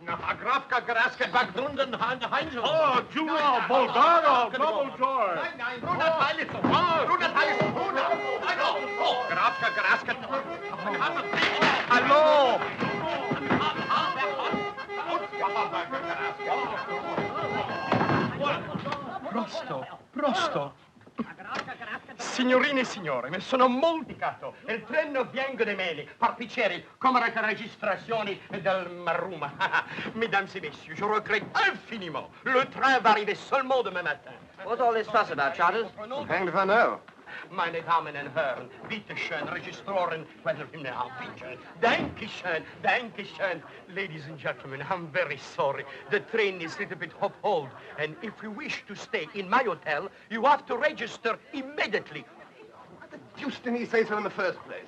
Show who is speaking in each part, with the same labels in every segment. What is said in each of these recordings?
Speaker 1: Grafka, Grasket, Bagdunden, Heinzel.
Speaker 2: Oh, Jura, Bulgara, double joy.
Speaker 1: Nein, Bruna Teilico. Bruna Teilico, Bruna. Oh, Grafka, Grasket. Hallo. Prosto. Signorine e signori, mi sono molticato. Il treno viene da me, parpicieri, come le registrazioni del Maruma. Mesdames et messieurs, je regrette infiniment. Le train va arriver seulement demain matin.
Speaker 3: What's all this fuss about, Charters?
Speaker 1: Hanged if I know. Meine Damen und Herren, bitte schön, Registroren, bitte. Danke schön. Ladies and gentlemen, I'm very sorry. The train is a little bit hop-hold, and if you wish to stay in my hotel, you have to register immediately.
Speaker 4: What the deuce didn't he say so in the first place?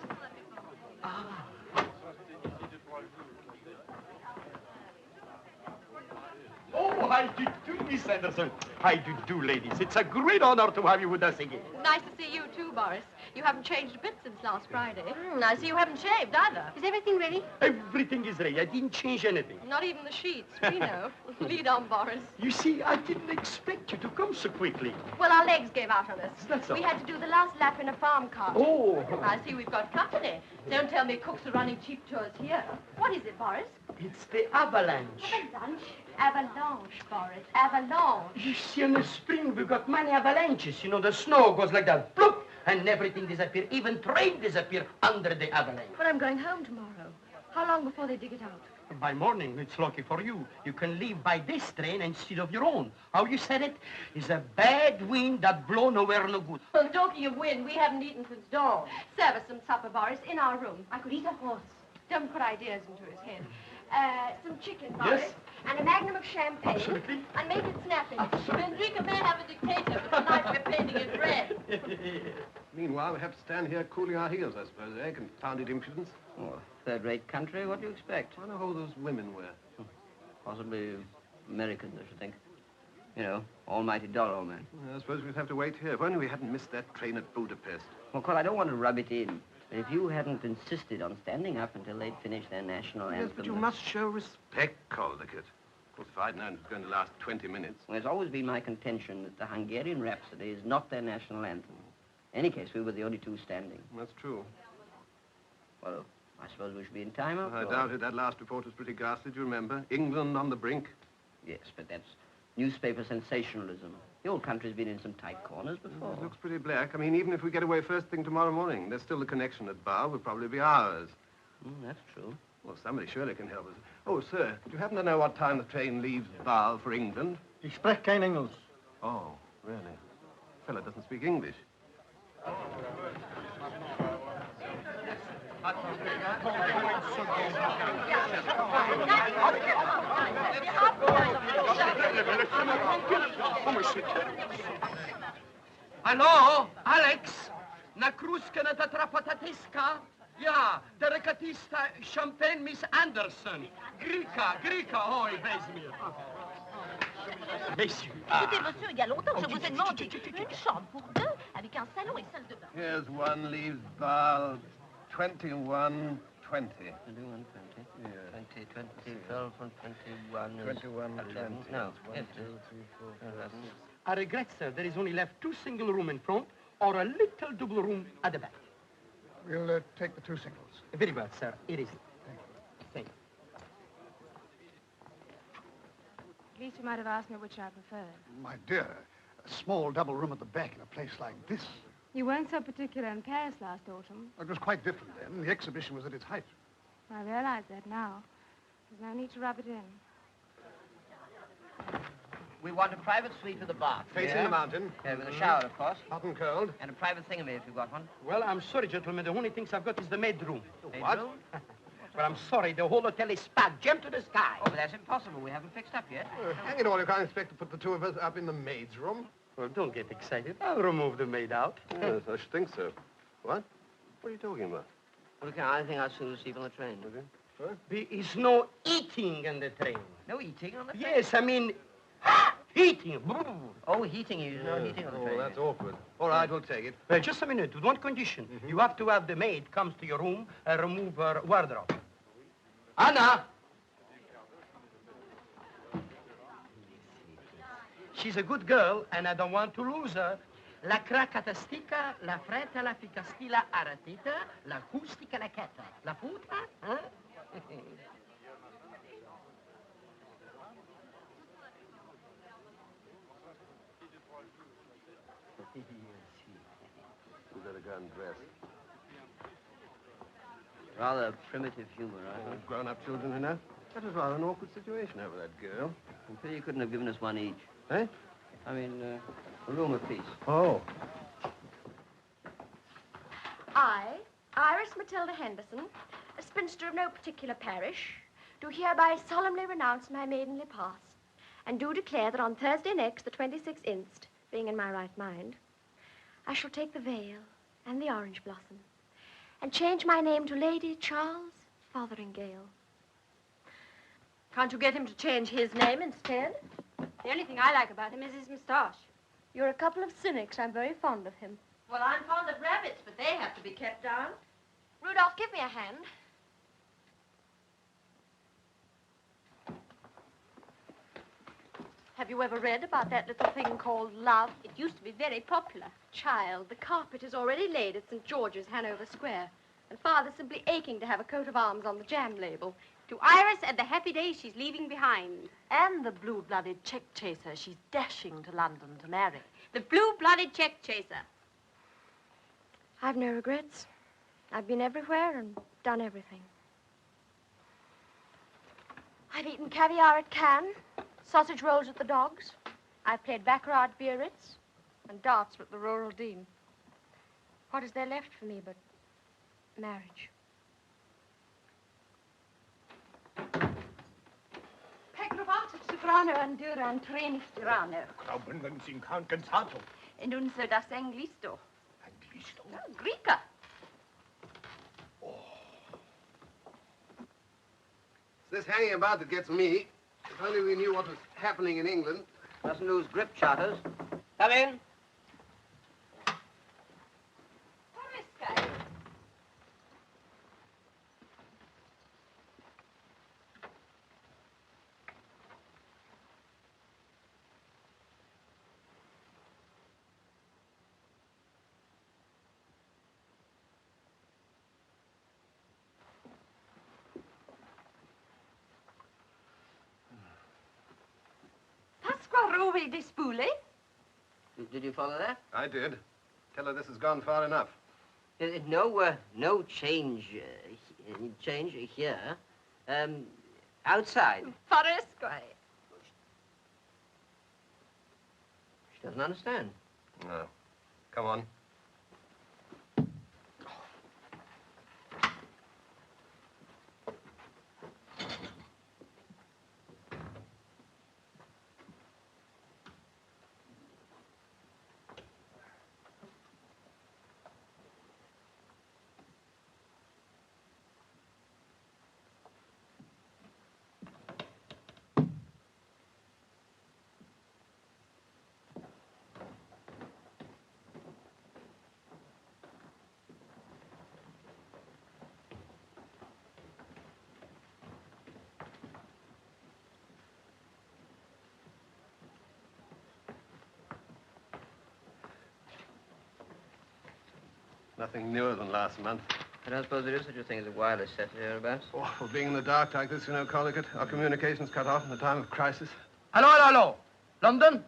Speaker 1: Oh, how do you do, Miss Anderson? How do you do, ladies? It's a great honor to have you with us again.
Speaker 5: Nice to see you too, Boris. You haven't changed a bit since last Friday.
Speaker 6: I see you haven't shaved either.
Speaker 5: Is everything ready?
Speaker 1: Everything is ready. I didn't change anything.
Speaker 5: Not even the sheets. We know. Lead on, Boris.
Speaker 1: You see, I didn't expect you to come so quickly.
Speaker 6: Well, our legs gave out on us.
Speaker 1: That's all.
Speaker 6: We had to do the last lap in a farm cart.
Speaker 1: Oh.
Speaker 6: I see we've got company. Don't tell me cooks are running cheap tours here. What is it, Boris?
Speaker 1: It's the avalanche.
Speaker 6: Avalanche? Avalanche, Boris. Avalanche.
Speaker 1: You see, in the spring, we've got many avalanches. You know, the snow goes like that, bloop, and everything disappears. Even train disappear under the avalanche.
Speaker 5: But I'm going home tomorrow. How long before they dig it out?
Speaker 1: By morning, it's lucky for you. You can leave by this train instead of your own. How you said it? It's a bad wind that blow nowhere no good.
Speaker 6: Well, talking of wind, we haven't eaten since dawn.
Speaker 5: Serve us some supper, Boris, in our room.
Speaker 6: I could eat a horse.
Speaker 5: Don't put ideas into his head. Some chicken,
Speaker 1: Yes?
Speaker 5: Boris. And a magnum of champagne.
Speaker 1: Absolutely.
Speaker 5: And make it snappy.
Speaker 6: Enrica may have a dictator, but tonight we're painting it red.
Speaker 4: Meanwhile, we have to stand here cooling our heels, I suppose, eh? Confounded impudence.
Speaker 3: Oh, third-rate country, what do you expect?
Speaker 4: I wonder who those women were.
Speaker 3: Possibly Americans, I should think. You know, almighty dollar old man.
Speaker 4: Well, I suppose we'd have to wait here. If only we hadn't missed that train at Budapest.
Speaker 3: Well, Cole, I don't want to rub it in. But if you hadn't insisted on standing up until they'd finished their national anthem...
Speaker 4: Yes, but you must show respect, Caldecott. Of course, if I'd known it was going to last 20 minutes.
Speaker 3: Well, it's always been my contention that the Hungarian Rhapsody is not their national anthem. In any case, we were the only two standing.
Speaker 4: That's true.
Speaker 3: Well, I suppose we should be in time after
Speaker 4: I
Speaker 3: all.
Speaker 4: doubt it. That last report was pretty ghastly, do you remember? England on the brink.
Speaker 3: Yes, but that's newspaper sensationalism. The old country's been in some tight corners before.
Speaker 4: It looks pretty black. I mean, even if we get away first thing tomorrow morning, there's still the connection at Bow. Will probably be ours.
Speaker 3: That's true.
Speaker 4: Well, somebody surely can help us. Oh, sir, do you happen to know what time the train leaves Bow for England?
Speaker 1: Ich spreche kein Englisch.
Speaker 4: Oh, really? Fella doesn't speak English.
Speaker 1: Hallo, Alex? Na kruska na tatrapatatiska? Ja, der rekatista Champagne Miss Anderson. Grika, oj, bez mir. Messieurs.
Speaker 6: Écoutez, monsieur, il y a longtemps que je vous ai demandé une chambre pour deux, avec un salon et salle de bain.
Speaker 4: Here's one leaves Bow 21:20.
Speaker 3: 21, 20,
Speaker 4: Yeah.
Speaker 3: 20, 20, 12, 21,
Speaker 4: 21,
Speaker 3: 11.
Speaker 4: 20.
Speaker 3: No,
Speaker 4: 1, 2,
Speaker 3: 11.
Speaker 4: 3, 4, 5, 6.
Speaker 1: I regret, sir, there is only left 2 single rooms in front or a little double room at the back.
Speaker 7: We'll take the 2 singles.
Speaker 1: Very well, sir. It is. Thank you.
Speaker 5: At least you might have asked me which I preferred.
Speaker 7: My dear, a small double room at the back in a place like this.
Speaker 5: You weren't so particular in Paris last autumn.
Speaker 7: It was quite different then. The exhibition was at its height.
Speaker 5: I realize that now. There's no need to rub it in.
Speaker 3: We want a private suite with a bath.
Speaker 4: Facing the mountain.
Speaker 3: With a shower, of course.
Speaker 4: Hot and cold.
Speaker 3: And a private thingamy if you've got one.
Speaker 1: Well, I'm sorry, gentlemen. The only things I've got is the maid room.
Speaker 4: What?
Speaker 1: Well, I'm sorry. The whole hotel is packed, jam to the sky.
Speaker 3: Oh, but that's impossible. We haven't fixed up yet.
Speaker 4: Hang it all, you can't expect to put the two of us up in the maid's room.
Speaker 1: Well, don't get excited. I'll remove the maid out.
Speaker 4: Yes, I should think so. What? What are you talking about?
Speaker 3: Okay, I think I'll soon sleep on the train.
Speaker 4: What?
Speaker 1: There is no eating in the train.
Speaker 3: No eating on the train?
Speaker 1: Yes, I mean, heating.
Speaker 3: Oh, heating. There's no heating on the train.
Speaker 4: Oh, that's awkward. All right, we'll take it.
Speaker 1: Well, just a minute. With one condition. You have to have the maid comes to your room and remove her wardrobe. Anna! She's a good girl, and I don't want to lose her. La cracatastica, la fretta, la ficastila aratita, la acustica, la chetta. La puta, huh?
Speaker 4: You better go and dress.
Speaker 3: Rather primitive humor, I
Speaker 4: Oh,
Speaker 3: think.
Speaker 4: grown-up children, you know. That was rather an awkward situation over that girl.
Speaker 3: I'm sure you couldn't have given us one each.
Speaker 4: Eh?
Speaker 3: I mean, a room apiece.
Speaker 4: Oh.
Speaker 8: I, Iris Matilda Henderson, a spinster of no particular parish, do hereby solemnly renounce my maidenly past, and do declare that on Thursday next, the 26th inst., being in my right mind, I shall take the veil and the orange blossom, and change my name to Lady Charles Fotheringale.
Speaker 5: Can't you get him to change his name instead? The only thing I like about him is his moustache.
Speaker 8: You're a couple of cynics. I'm very fond of him.
Speaker 5: Well, I'm fond of rabbits, but they have to be kept down.
Speaker 8: Rudolph, give me a hand.
Speaker 5: Have you ever read about that little thing called love? It used to be very popular.
Speaker 8: Child, the carpet is already laid at St. George's, Hanover Square, and Father's simply aching to have a coat of arms on the jam label.
Speaker 5: To Iris and the happy days she's leaving behind.
Speaker 6: And the blue-blooded check chaser she's dashing to London to marry.
Speaker 5: The blue-blooded check chaser.
Speaker 8: I've no regrets. I've been everywhere and done everything. I've eaten caviar at Cannes, sausage rolls at the Dogs. I've played baccarat at Biarritz and darts with the Rural Dean. What is there left for me but marriage?
Speaker 6: Pecrovato, soprano, andura, and treni stirano.
Speaker 2: Glauben Sie cantato.
Speaker 6: Und unser das Anglisto.
Speaker 2: Anglisto.
Speaker 6: Oh, Greeka.
Speaker 4: It's this hanging about that gets me. If only we knew what was happening in England.
Speaker 3: Mustn't lose grip, Charters. Come in.
Speaker 6: Ruby di Spoolie.
Speaker 3: Did you follow that?
Speaker 4: I did. Tell her this has gone far enough.
Speaker 3: No change here. Outside.
Speaker 6: Faresque.
Speaker 3: She doesn't understand.
Speaker 4: No. Come on. Nothing newer than last month.
Speaker 3: I don't suppose there is such a thing as a wireless set hereabouts.
Speaker 4: Awful being in the dark like this, you know, Collicut. Our communications cut off in a time of crisis.
Speaker 1: Hello, hello, hello. London?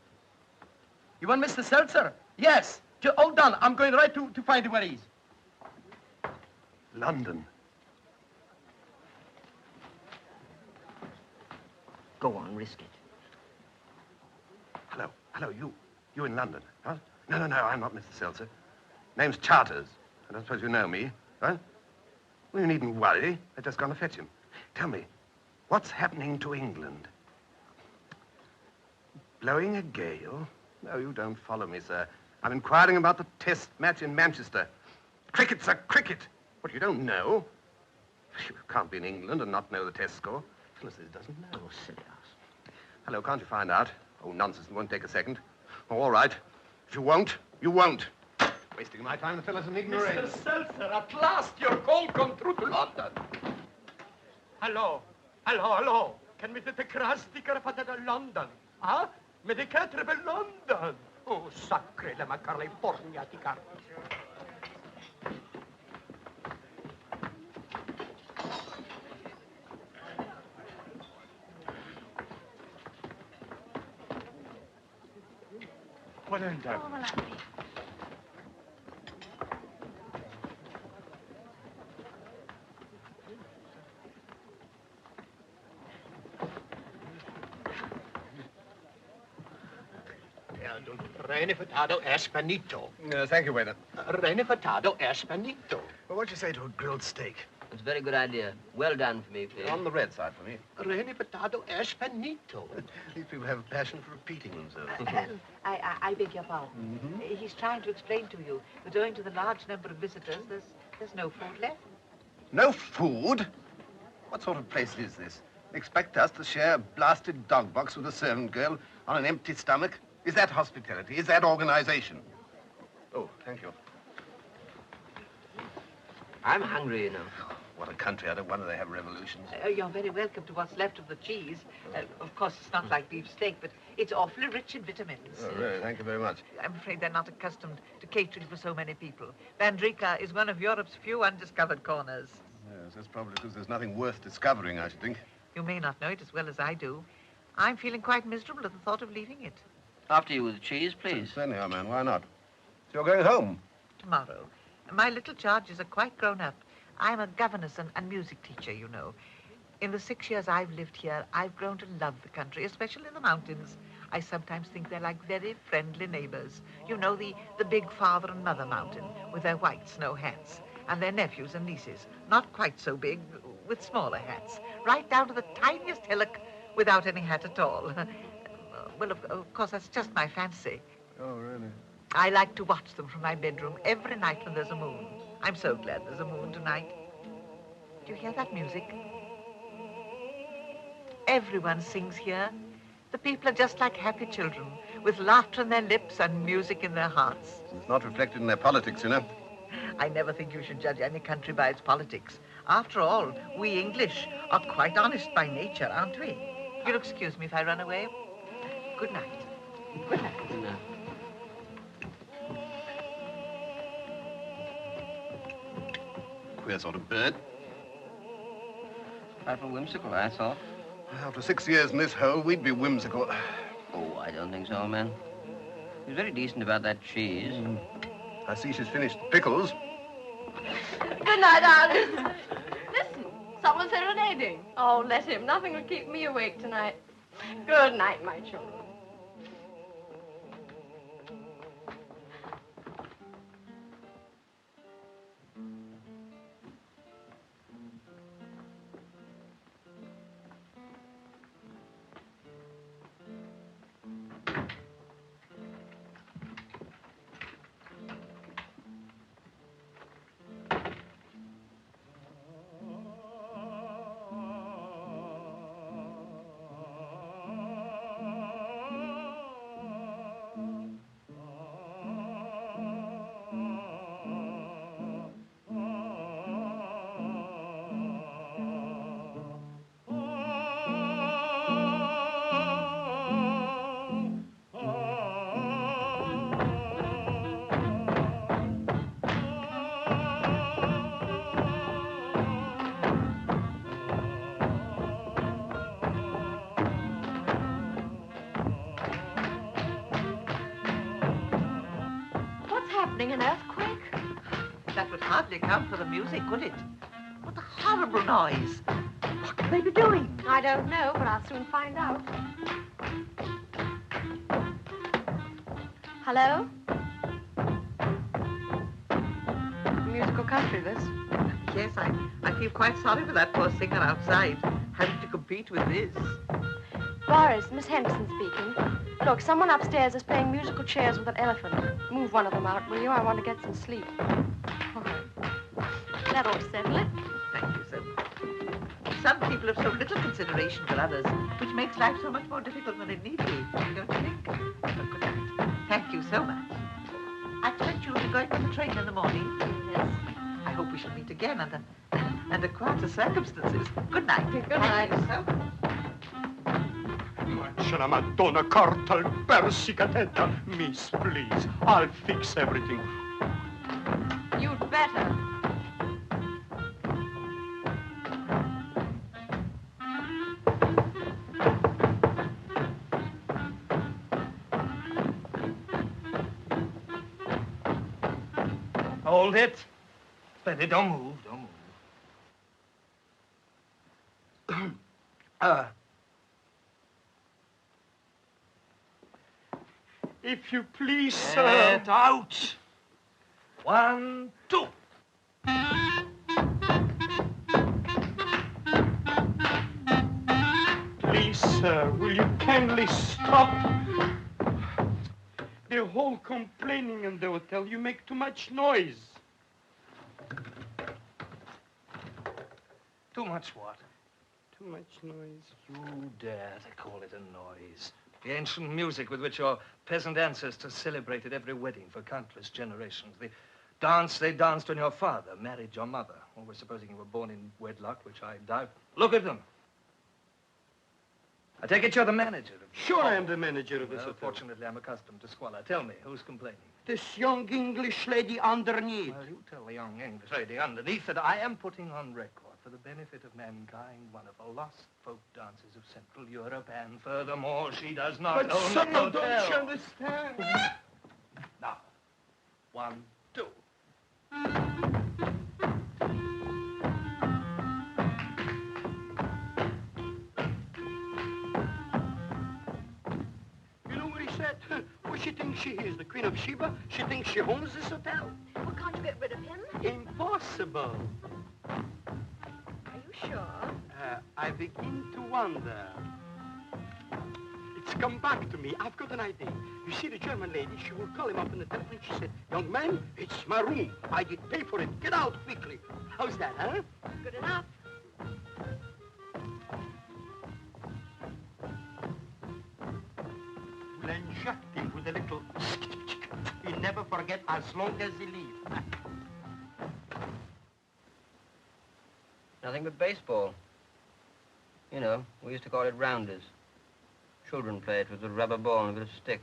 Speaker 1: You want Mr. Seltzer? Yes. Hold on. I'm going right to find where he is.
Speaker 4: London.
Speaker 3: Go on, risk it.
Speaker 4: Hello, you in London, huh? No, I'm not Mr. Seltzer. Name's Charters. I don't suppose you know me, huh? Well, you needn't worry. I've just gone to fetch him. Tell me, what's happening to England? Blowing a gale? No, you don't follow me, sir. I'm inquiring about the test match in Manchester. Cricket, sir, cricket. What, you don't know? You can't be in England and not know the test score. Phyllis doesn't know.
Speaker 3: Oh, silly ass.
Speaker 4: Hello, can't you find out? Oh, nonsense, it won't take a second. Oh, all right. If you won't, you won't. Wasting my time, the fellow's an ignoramus.
Speaker 1: Mr. Seltzer, at last your call come through to London. Hello. Can we get the cross sticker for the London? Huh? Mais de quatre belles London. Oh, sacré la macarle porniatica.
Speaker 2: Volenta.
Speaker 1: Rene furtado espanito.
Speaker 4: Thank you, waiter.
Speaker 1: Rene furtado espanito.
Speaker 7: Well, what'd you say to a grilled steak?
Speaker 3: It's a very good idea. Well done for me, please.
Speaker 4: On the red side for me.
Speaker 1: Rene furtado espanito.
Speaker 4: These people have a passion for repeating themselves.
Speaker 9: I beg your pardon. He's trying to explain to you that owing to the large number of visitors, there's no food left.
Speaker 4: No food? What sort of place is this? Expect us to share a blasted dog box with a servant girl on an empty stomach? Is that hospitality? Is that organization? Oh, thank you.
Speaker 3: I'm hungry, you know.
Speaker 4: What a country. I don't wonder they have revolutions.
Speaker 9: You're very welcome to what's left of the cheese. Of course, it's not like beef steak, but it's awfully rich in vitamins.
Speaker 4: Oh, really? Thank you very much.
Speaker 9: I'm afraid they're not accustomed to catering for so many people. Vandrika is one of Europe's few undiscovered corners.
Speaker 4: Yes, that's probably because there's nothing worth discovering, I should think.
Speaker 9: You may not know it as well as I do. I'm feeling quite miserable at the thought of leaving it.
Speaker 3: After you with the cheese, please.
Speaker 4: Certainly, our man. Why not? So you're going home?
Speaker 9: Tomorrow. My little charges are quite grown up. I'm a governess and music teacher, you know. In the 6 years I've lived here, I've grown to love the country, especially the mountains. I sometimes think they're like very friendly neighbors. You know, the big father and mother mountain with their white snow hats, and their nephews and nieces, not quite so big, with smaller hats, right down to the tiniest hillock without any hat at all. Well, of course, that's just my fancy.
Speaker 4: Oh, really?
Speaker 9: I like to watch them from my bedroom every night when there's a moon. I'm so glad there's a moon tonight. Do you hear that music? Everyone sings here. The people are just like happy children, with laughter on their lips and music in their hearts.
Speaker 4: It's not reflected in their politics, you know.
Speaker 9: I never think you should judge any country by its politics. After all, we English are quite honest by nature, aren't we? You'll excuse me if I run away. Good night. Good night.
Speaker 3: Good night.
Speaker 4: Queer sort of bird.
Speaker 3: Trifle whimsical, I thought.
Speaker 4: After 6 years in this hole, we'd be whimsical.
Speaker 3: Oh, I don't think so, man. He was very decent about that cheese.
Speaker 4: I see she's finished the pickles.
Speaker 8: Good night, Alice.
Speaker 5: Listen, someone's serenading.
Speaker 8: Oh, let him. Nothing will keep me awake tonight. Good night, my children.
Speaker 5: An earthquake?
Speaker 9: That would hardly account for the music, would it? What a horrible noise. What can they be doing?
Speaker 8: I don't know, but I'll soon find out. Hello? Musical country, this.
Speaker 9: Yes, I feel quite sorry for that poor singer outside, having to compete with this.
Speaker 8: Boris, Miss Henderson speaking. Look, someone upstairs is playing musical chairs with an elephant. Move one of them out, will you? I want to get some sleep. All right. That ought to settle it.
Speaker 9: Thank you so much. Some people have so little consideration for others, which makes life so much more difficult than it need be, don't you think? Oh, good night. Thank you so much. I expect you'll be going on the train in the morning.
Speaker 8: Yes.
Speaker 9: I hope we shall meet again under quieter circumstances. Good night.
Speaker 8: Good night.
Speaker 9: Thank you so much.
Speaker 1: Avalanche, la Madonna, cartel, persicatetta. Miss, please, I'll fix everything.
Speaker 6: You'd better.
Speaker 10: Hold it. Steady, don't move, don't move.
Speaker 1: If you please, sir.
Speaker 10: Get out. 1, 2.
Speaker 1: Please, sir, will you kindly stop? The whole complaining in the hotel. You make too much noise.
Speaker 10: Too much what?
Speaker 1: Too much noise.
Speaker 10: You dare to call it a noise. The ancient music with which your peasant ancestors celebrated every wedding for countless generations. The dance they danced when your father married your mother. Always supposing you were born in wedlock, which I doubt. Look at them. I take it you're the manager of this.
Speaker 1: Sure, I am the manager of this
Speaker 10: Well,
Speaker 1: hotel.
Speaker 10: fortunately, I'm accustomed to squalor. Tell me, who's complaining?
Speaker 1: This young English lady underneath.
Speaker 10: Well, you tell the young English lady underneath that I am putting on record for the benefit of mankind one of the lost folk dances of Central Europe, and furthermore, she does not
Speaker 1: But
Speaker 10: own
Speaker 1: sir,
Speaker 10: the hotel.
Speaker 1: don't you understand?
Speaker 10: Now, 1, 2.
Speaker 1: You know what he said? What she thinks she is, the Queen of Sheba? She thinks she owns this hotel?
Speaker 6: Well, can't you get rid of him?
Speaker 1: Impossible.
Speaker 6: Are you sure?
Speaker 1: I begin to wonder. It's come back to me. I've got an idea. You see, the German lady, she will call him up on the telephone. She said, young man, it's my room. I did pay for it. Get out quickly. How's that, huh?
Speaker 6: Good enough.
Speaker 1: We'll inject him with a little... He'll never forget as long as he lives.
Speaker 3: Nothing but baseball. You know, we used to call it rounders. Children play it with a rubber ball and a bit of stick.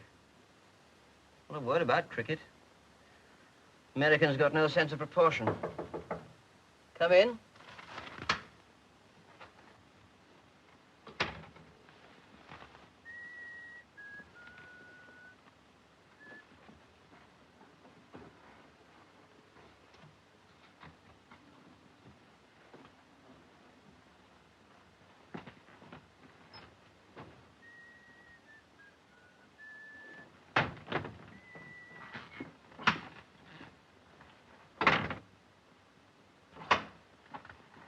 Speaker 3: Not a word about cricket. Americans got no sense of proportion. Come in.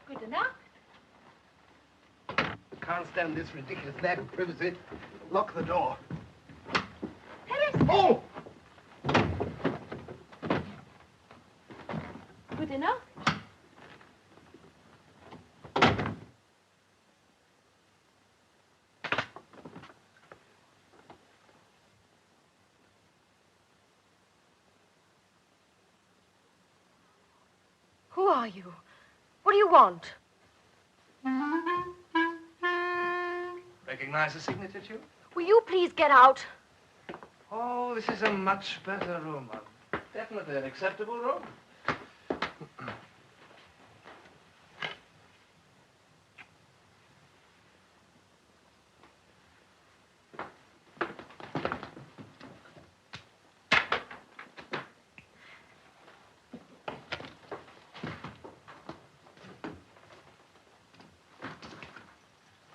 Speaker 6: Good enough.
Speaker 7: Can't stand this ridiculous lack of privacy. Lock the door.
Speaker 6: Harris!
Speaker 7: Oh!
Speaker 6: Good enough. Who are you? What do you want?
Speaker 10: Recognize the signature tune?
Speaker 6: Will you please get out?
Speaker 10: Oh, this is a much better room. Definitely an acceptable room.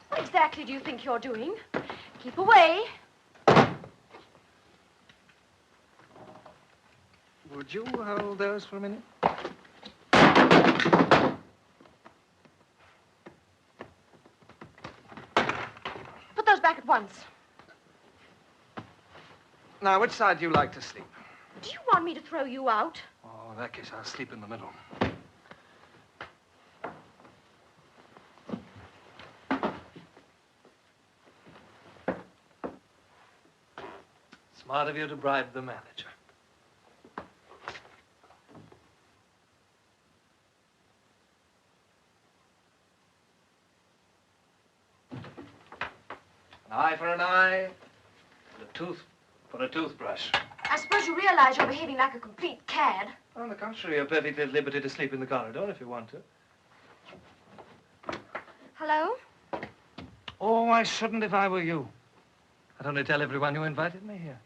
Speaker 8: What exactly do you think you're doing? Keep away.
Speaker 10: Would you hold those for a minute?
Speaker 8: Put those back at once.
Speaker 10: Now, which side do you like to sleep?
Speaker 8: Do you want me to throw you out?
Speaker 10: Oh, in that case, I'll sleep in the middle. Smart of you to bribe the manager. Eye for an eye, and a tooth for a toothbrush.
Speaker 8: I suppose you realize you're behaving like a complete cad.
Speaker 10: On the contrary, you're perfectly at liberty to sleep in the corridor if you want to.
Speaker 8: Hello?
Speaker 10: Oh, I shouldn't if I were you. I'd only tell everyone you invited me here.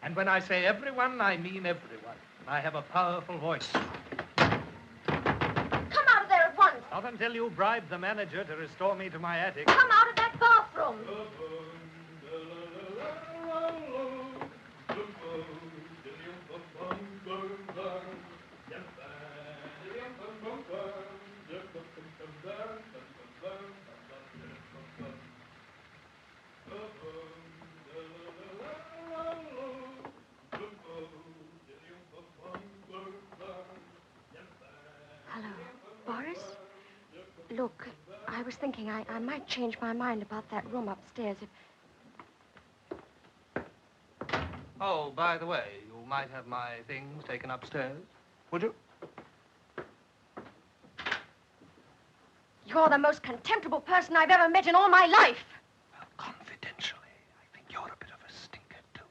Speaker 10: And when I say everyone, I mean everyone. I have a powerful voice.
Speaker 8: Come out of there at once.
Speaker 10: Not until you bribe the manager to restore me to my attic.
Speaker 8: Come out of that bathroom. Look, I was thinking I might change my mind about that room upstairs if...
Speaker 10: Oh, by the way, you might have my things taken upstairs. Would you?
Speaker 8: You're the most contemptible person I've ever met in all my life.
Speaker 10: Well, confidentially, I think you're a bit of a stinker, too.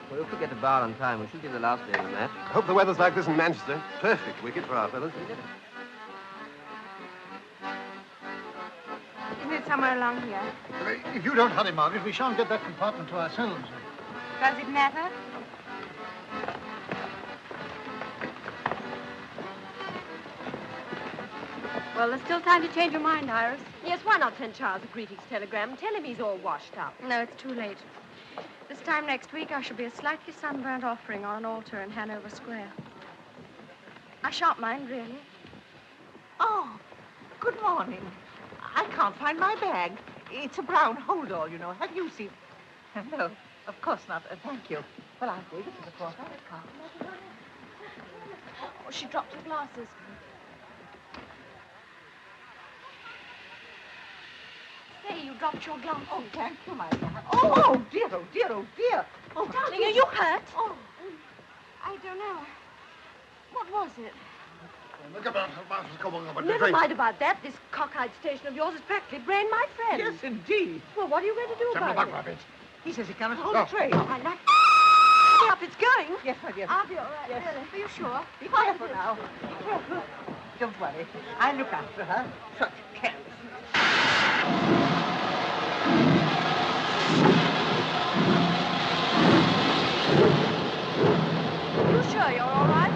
Speaker 3: Well, if we get to bout on time, we should be the last day of the match.
Speaker 4: I hope the weather's like this in Manchester. Perfect wicket for our fellas.
Speaker 5: Isn't it somewhere along here?
Speaker 7: If you don't hurry, Margaret, we shan't get that compartment to ourselves.
Speaker 5: Does it matter? Well, there's still time to change your mind, Iris.
Speaker 8: Yes, why not send Charles a greetings telegram and tell him he's all washed up?
Speaker 5: No, it's too late. This time next week, I shall be a slightly sunburnt offering on an altar in Hanover Square. I shan't mind, really.
Speaker 9: Oh, good morning. I can't find my bag. It's a brown hold-all, you know. Have you seen... No, of course not. Thank you. Well, I'll take it to the floor.
Speaker 8: Oh, she dropped her glasses. Say, you dropped your glasses.
Speaker 9: Oh, thank you, my dear. Oh, dear, oh, dear, oh, dear. Oh,
Speaker 8: Darling, are you hurt?
Speaker 9: Oh.
Speaker 8: I don't know. What was it?
Speaker 7: Look about what's going on.
Speaker 8: Never mind about that. This cockeyed station of yours is practically brain my friend.
Speaker 9: Yes, indeed.
Speaker 8: Well, what are you going to do about it?
Speaker 9: He says he cannot hold a train.
Speaker 8: Oh, I like... Hurry up, it's going.
Speaker 9: Yes, my dear.
Speaker 8: I'll be all right,
Speaker 9: Yes.
Speaker 8: really. Are you sure?
Speaker 9: Be careful now. Be careful. Don't worry. I'll look after her. Such carelessness.
Speaker 8: You sure you're all right?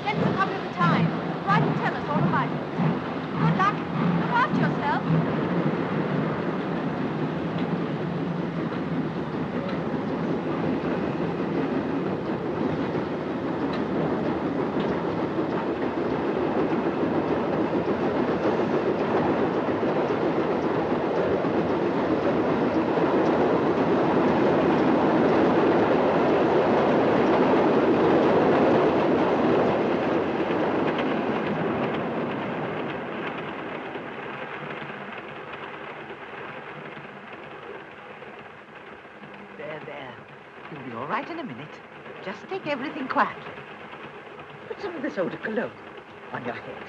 Speaker 8: Send us a copy of the Times. Write and tell us all about it. Good luck. Look after yourself.
Speaker 9: There. You'll be all right in a minute. Just take everything quietly. Put some of this eau de cologne on your head.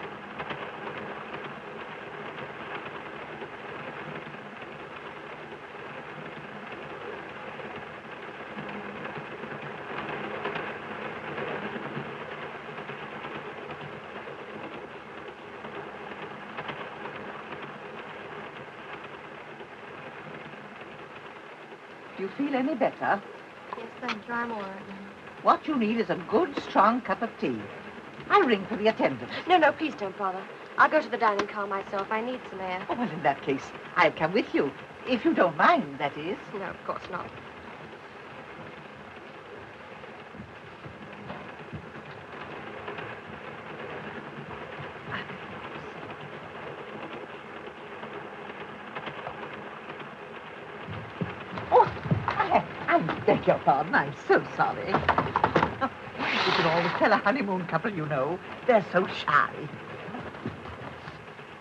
Speaker 9: Do you feel any better?
Speaker 5: Yes, thank you. I'm all right now.
Speaker 9: What you need is a good, strong cup of tea. I'll ring for the attendant.
Speaker 8: No, please don't bother. I'll go to the dining car myself. I need some air.
Speaker 9: Oh, well, in that case, I'll come with you. If you don't mind, that is.
Speaker 8: No, of course not.
Speaker 9: Oh, I beg your pardon. I'm so sorry. You can always tell a honeymoon couple, you know. They're so shy.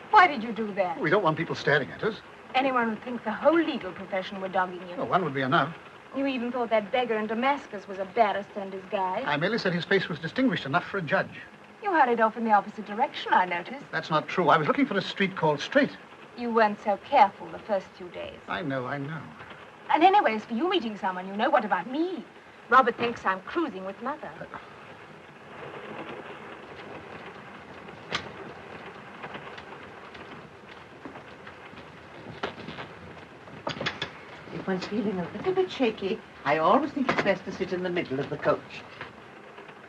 Speaker 6: Why did you do that?
Speaker 7: We don't want people staring at us.
Speaker 6: Anyone would think the whole legal profession were dogging you.
Speaker 7: Well, one would be enough.
Speaker 6: You even thought that beggar in Damascus was a barrister and his guide.
Speaker 7: I merely said his face was distinguished enough for a judge.
Speaker 6: You hurried off in the opposite direction, I noticed.
Speaker 7: That's not true. I was looking for a street called Straight.
Speaker 6: You weren't so careful the first few days.
Speaker 7: I know.
Speaker 6: And anyways, for you meeting someone, you know, what about me? Robert thinks I'm cruising with Mother.
Speaker 9: If one's feeling a little bit shaky, I always think it's best to sit in the middle of the coach.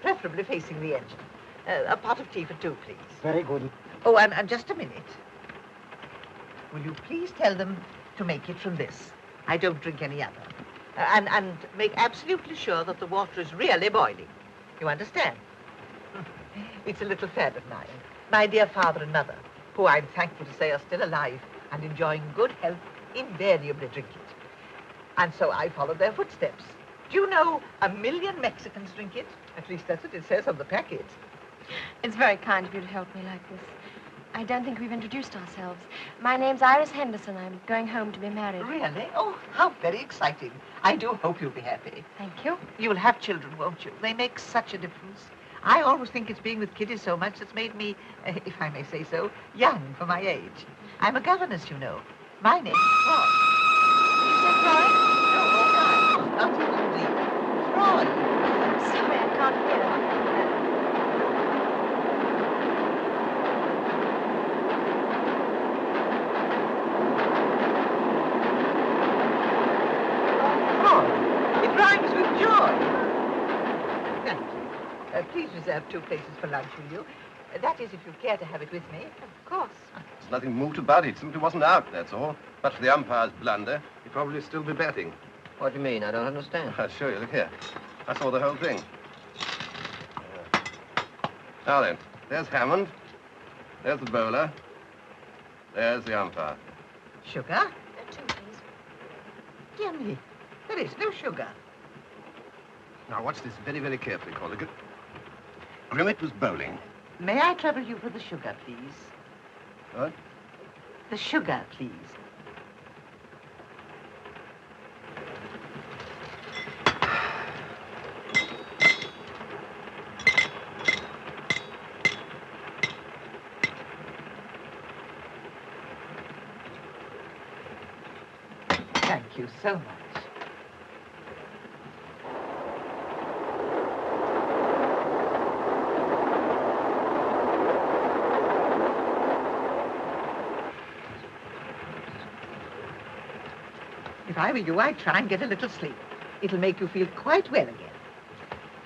Speaker 9: Preferably facing the engine. A pot of tea for two, please.
Speaker 7: Very good.
Speaker 9: Oh, and just a minute. Will you please tell them to make it from this? I don't drink any other. And make absolutely sure that the water is really boiling. You understand? It's a little fad of mine. My dear father and mother, who I'm thankful to say are still alive and enjoying good health, invariably drink it. And so I followed their footsteps. Do you know 1 million Mexicans drink it? At least that's what it says on the packet.
Speaker 8: It's very kind of you to help me like this. I don't think we've introduced ourselves. My name's Iris Henderson. I'm going home to be married.
Speaker 9: Really? Oh, how very exciting. I do hope you'll be happy.
Speaker 8: Thank you.
Speaker 9: You'll have children, won't you? They make such a difference. I always think it's being with kiddies so much that's made me, if I may say so, young for my age. I'm a governess, you know. My name's Froy.
Speaker 8: You said Froy?
Speaker 9: No, not even deep. Froy.
Speaker 8: I'm sorry, I can't hear.
Speaker 9: It rhymes with joy. Thank you. Please reserve 2 places for lunch, will you? That is, if you care to have it with me.
Speaker 8: Of course.
Speaker 4: There's nothing moved about it. Simply wasn't out, that's all. But for the umpire's blunder, he'd probably still be betting.
Speaker 3: What do you mean? I don't understand.
Speaker 4: I'll show you. Look here. I saw the whole thing. Now then, there's Hammond. There's the bowler. There's the umpire.
Speaker 9: Sugar?
Speaker 8: 2, please.
Speaker 9: Dear me, there is no sugar.
Speaker 4: Now, watch this very, very carefully, Colligan. Grimmett was bowling.
Speaker 9: May I trouble you for the sugar, please?
Speaker 4: What?
Speaker 9: The sugar, please. Thank you so much. If I were you, I'd try and get a little sleep. It'll make you feel quite well again.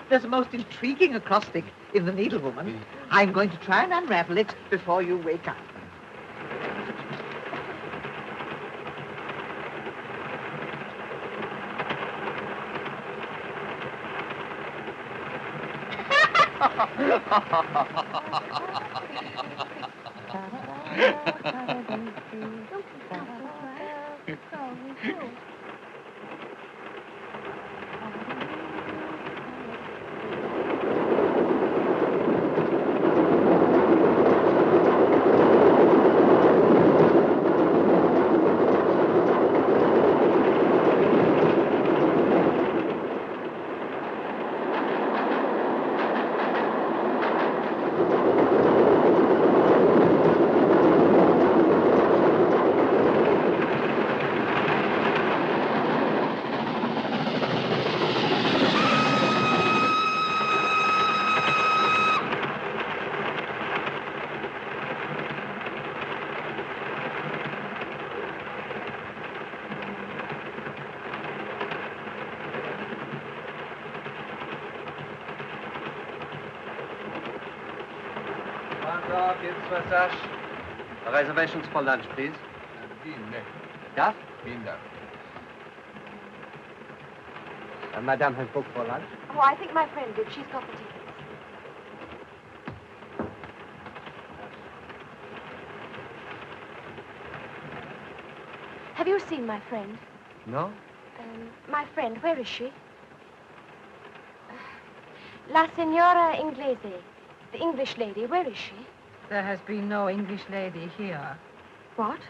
Speaker 9: There's a most intriguing acrostic in The Needlewoman. I'm going to try and unravel it before you wake up.
Speaker 3: So, geht's for Sash. Reservations for lunch, please. Yeah? Madame has booked for lunch.
Speaker 8: Oh, I think my friend did. She's got the tickets. Have you seen my friend?
Speaker 3: No?
Speaker 8: My friend, where is she? La Signora Inglese, the English lady, where is she?
Speaker 11: There has been no English lady here.
Speaker 8: What?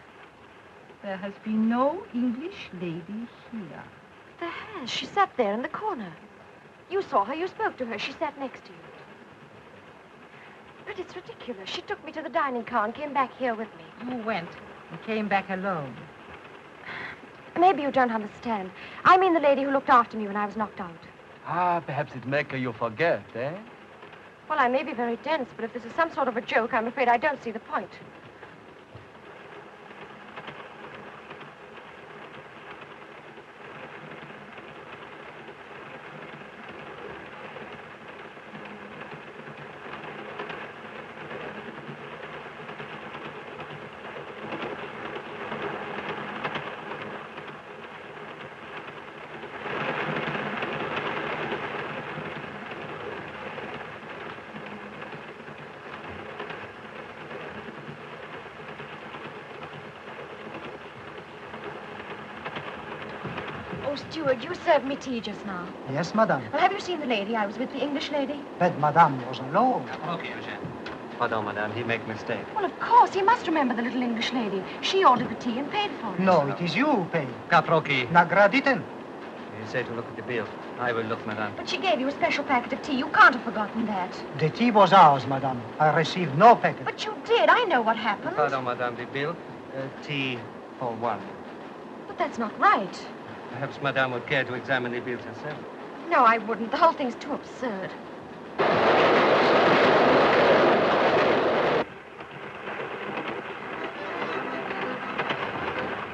Speaker 11: There has been no English lady here.
Speaker 8: There has. She sat there in the corner. You saw her, you spoke to her. She sat next to you. But it's ridiculous. She took me to the dining car and came back here with me.
Speaker 11: You went and came back alone.
Speaker 8: Maybe you don't understand. I mean the lady who looked after me when I was knocked out.
Speaker 1: Ah, perhaps it make you forget, eh?
Speaker 8: Well, I may be very dense, but if this is some sort of a joke, I'm afraid I don't see the point. Oh, steward, you served me tea just now.
Speaker 12: Yes, madame.
Speaker 8: Well, have you seen the lady? I was with the English lady.
Speaker 12: But madame was alone.
Speaker 3: Okay, Eugene. Pardon, madame, he make mistake.
Speaker 8: Well, of course, he must remember the little English lady. She ordered the tea and paid for it.
Speaker 12: No, it is you who pay.
Speaker 3: Caproki.
Speaker 12: Nagraditen.
Speaker 3: You say to look at the bill. I will look, madame.
Speaker 8: But she gave you a special packet of tea. You can't have forgotten that.
Speaker 12: The tea was ours, madame. I received no packet.
Speaker 8: But you did. I know what happened.
Speaker 3: Pardon, madame, the bill. Tea for one.
Speaker 8: But that's not right.
Speaker 3: Perhaps madame would care to examine the bills herself.
Speaker 8: No, I wouldn't. The whole thing's too absurd.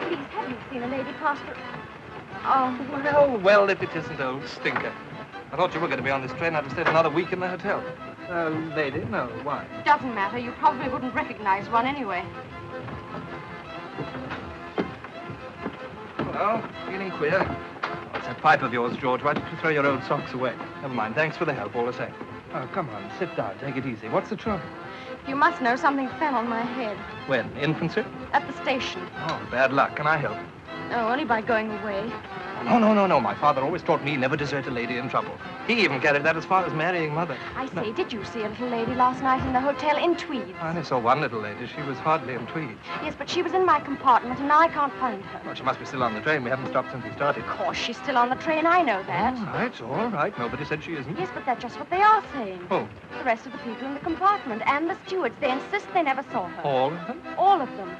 Speaker 8: Please, have you seen a lady pass through? Oh,
Speaker 10: Well, if it isn't old Stinker. I thought you were going to be on this train. I'd have stayed another week in the hotel. Lady? No, why?
Speaker 8: doesn't matter. You probably wouldn't recognize one anyway.
Speaker 10: Well, feeling queer. What's that pipe of yours, George? Why don't you throw your old socks away? Never mind. Thanks for the help, all the same. Oh, come on. Sit down. Take it easy. What's the trouble?
Speaker 8: You must know something fell on my head.
Speaker 10: When? Infancy?
Speaker 8: At the station.
Speaker 10: Oh, bad luck. Can I help?
Speaker 8: No, only by going away.
Speaker 10: No. My father always taught me never desert a lady in trouble. He even carried that as far as marrying mother.
Speaker 8: I say, did you see a little lady last night in the hotel in tweeds?
Speaker 10: I only saw one little lady. She was hardly in tweeds.
Speaker 8: Yes, but she was in my compartment, and now I can't find her.
Speaker 10: Well, she must be still on the train. We haven't stopped since we started.
Speaker 8: Of course, she's still on the train. I know that.
Speaker 10: All right. Nobody said she isn't.
Speaker 8: Yes, but that's just what they are saying.
Speaker 10: Who?
Speaker 8: The rest of the people in the compartment and the stewards. They insist they never saw her.
Speaker 10: All of them?
Speaker 8: All of them.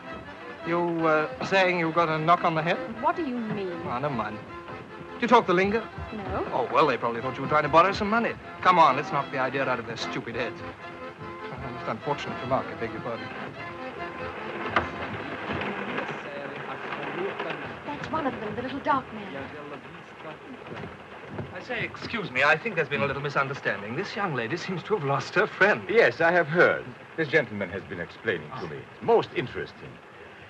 Speaker 10: You, saying you got a knock on the head?
Speaker 8: What do you mean?
Speaker 10: Oh, never mind. Do you talk the lingo?
Speaker 8: No.
Speaker 10: Oh, well, they probably thought you were trying to borrow some money. Come on, let's knock the idea out of their stupid heads. Most unfortunate remark, I beg your pardon.
Speaker 8: That's one of them, the little dark man.
Speaker 10: I say, excuse me, I think there's been a little misunderstanding. This young lady seems to have lost her friend.
Speaker 13: Yes, I have heard. This gentleman has been explaining to me. Most interesting.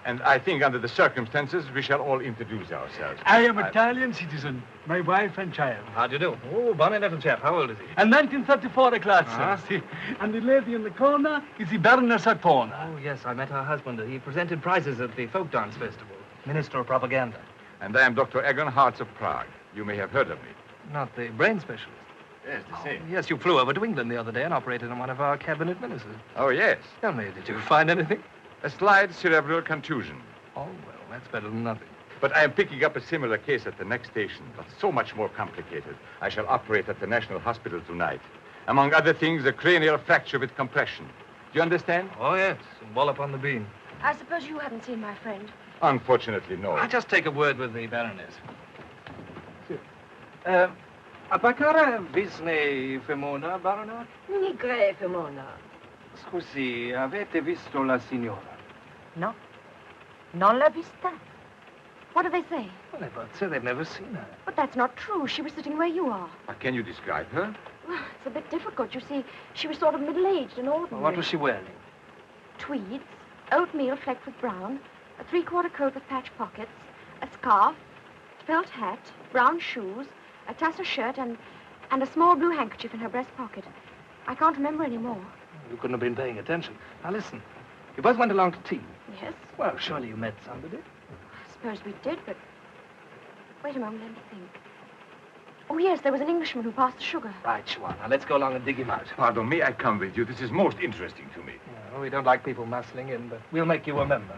Speaker 13: And I think under the circumstances, we shall all introduce ourselves.
Speaker 14: I am Italian citizen. My wife and child.
Speaker 10: How do you do? Oh, bonny little chap. How old is he?
Speaker 14: And 1934 class,
Speaker 10: Ah.
Speaker 14: sir. And the lady in the corner is the Baroness Artona.
Speaker 10: Oh, yes, I met her husband. He presented prizes at the Folk Dance Festival. Minister of Propaganda.
Speaker 13: And I am Dr. Egon Hartz of Prague. You may have heard of me.
Speaker 10: Not the brain specialist.
Speaker 13: Yes, the same.
Speaker 10: Yes, you flew over to England the other day and operated on one of our cabinet ministers.
Speaker 13: Oh, yes.
Speaker 10: Tell me, did you find anything?
Speaker 13: A slight cerebral contusion.
Speaker 10: Oh, well, that's better than nothing.
Speaker 13: But I am picking up a similar case at the next station, but so much more complicated. I shall operate at the National Hospital tonight. Among other things, a cranial fracture with compression. Do you understand?
Speaker 10: Oh, yes. Wallop on the bean.
Speaker 8: I suppose you haven't seen my friend.
Speaker 13: Unfortunately, no.
Speaker 10: I'll just take a word with the Baroness. Appacare visne femona, Baronet?
Speaker 11: Nigre, Femona.
Speaker 14: Scusi, avete visto la signora?
Speaker 11: No. Non l'ha vista.
Speaker 8: What do they say?
Speaker 10: Well, they both say they've never seen her.
Speaker 8: But that's not true. She was sitting where you are.
Speaker 13: Can you describe her?
Speaker 8: Well, it's a bit difficult. You see, she was sort of middle-aged and ordinary.
Speaker 10: Well, what was she wearing?
Speaker 8: tweeds, oatmeal flecked with brown, a three-quarter coat with patch pockets, a scarf, felt hat, brown shoes, a tassel shirt, and a small blue handkerchief in her breast pocket. I can't remember any more.
Speaker 10: You couldn't have been paying attention. Now listen, you both went along to tea.
Speaker 8: Yes?
Speaker 10: Well, surely you met somebody.
Speaker 8: I suppose we did, but... Wait a moment, let me think. Oh, yes, there was an Englishman who passed the sugar.
Speaker 10: Right, you are. Now let's go along and dig him out.
Speaker 13: Pardon, may I come with you? This is most interesting to me.
Speaker 10: No, we don't like people muscling in, but we'll make you a member.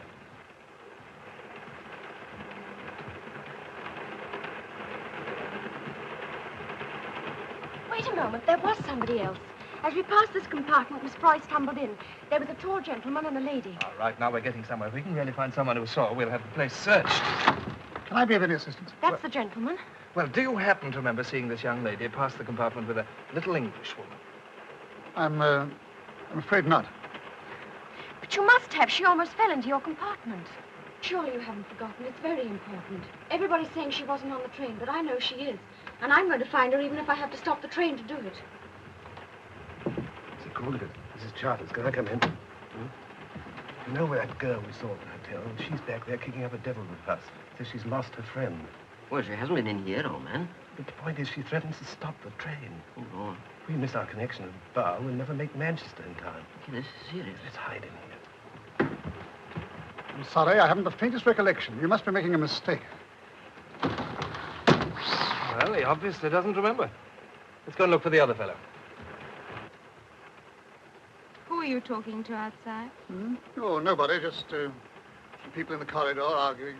Speaker 8: Wait a moment, there was somebody else. As we passed this compartment, Miss Froy stumbled in. There was a tall gentleman and a lady.
Speaker 10: All right, now we're getting somewhere. If we can really find someone who saw, we'll have the place searched.
Speaker 7: Can I be of any assistance?
Speaker 8: That's the gentleman.
Speaker 10: Well, do you happen to remember seeing this young lady pass the compartment with a little English woman?
Speaker 7: I'm afraid not.
Speaker 8: But you must have. She almost fell into your compartment. Surely you haven't forgotten. It's very important. Everybody's saying she wasn't on the train, but I know she is. And I'm going to find her even if I have to stop the train to do it.
Speaker 15: Mr. Coolidge, this is Charters. Can I come in? You know where that girl we saw at the hotel? She's back there kicking up a devil with us. Says she's lost her friend.
Speaker 3: Well, she hasn't been in here, old man.
Speaker 15: But the point is, she threatens to stop the train.
Speaker 3: Oh, go on.
Speaker 15: If we miss our connection at Bow, we'll never make Manchester in time.
Speaker 3: Okay, this is serious.
Speaker 15: Let's hide in here.
Speaker 7: I'm sorry, I haven't the faintest recollection. You must be making a mistake.
Speaker 10: Well, he obviously doesn't remember. Let's go and look for the other fellow.
Speaker 5: Who are you talking to outside?
Speaker 7: Hmm? Oh, nobody. Just some people in the corridor arguing.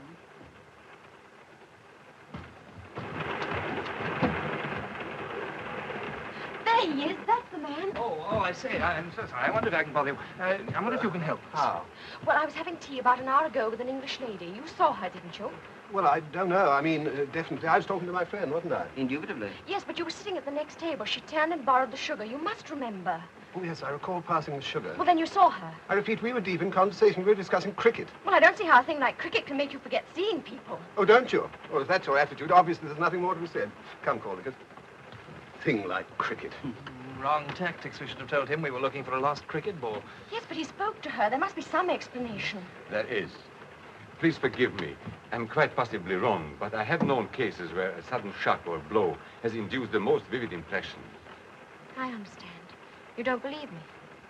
Speaker 8: There he is. That's the man.
Speaker 10: Oh, I say, I'm so sorry. I wonder if I can bother you. I wonder if you can help us.
Speaker 15: How?
Speaker 8: Well, I was having tea about an hour ago with an English lady. You saw her, didn't you?
Speaker 15: Well, I don't know. I mean, definitely. I was talking to my friend, wasn't I?
Speaker 3: Indubitably.
Speaker 8: Yes, but you were sitting at the next table. She turned and borrowed the sugar. You must remember.
Speaker 15: Oh, yes, I recall passing the sugar.
Speaker 8: Well, then you saw her.
Speaker 15: I repeat, we were deep in conversation. We were discussing cricket.
Speaker 8: Well, I don't see how a thing like cricket can make you forget seeing people.
Speaker 15: Oh, don't you? Well, if that's your attitude, obviously there's nothing more to be said. Come, Caldercott. Thing like cricket.
Speaker 10: Wrong tactics. We should have told him we were looking for a lost cricket ball.
Speaker 8: Yes, but he spoke to her. There must be some explanation.
Speaker 13: There is. Please forgive me. I'm quite possibly wrong, but I have known cases where a sudden shock or blow has induced the most vivid impression.
Speaker 8: I understand. You don't believe me?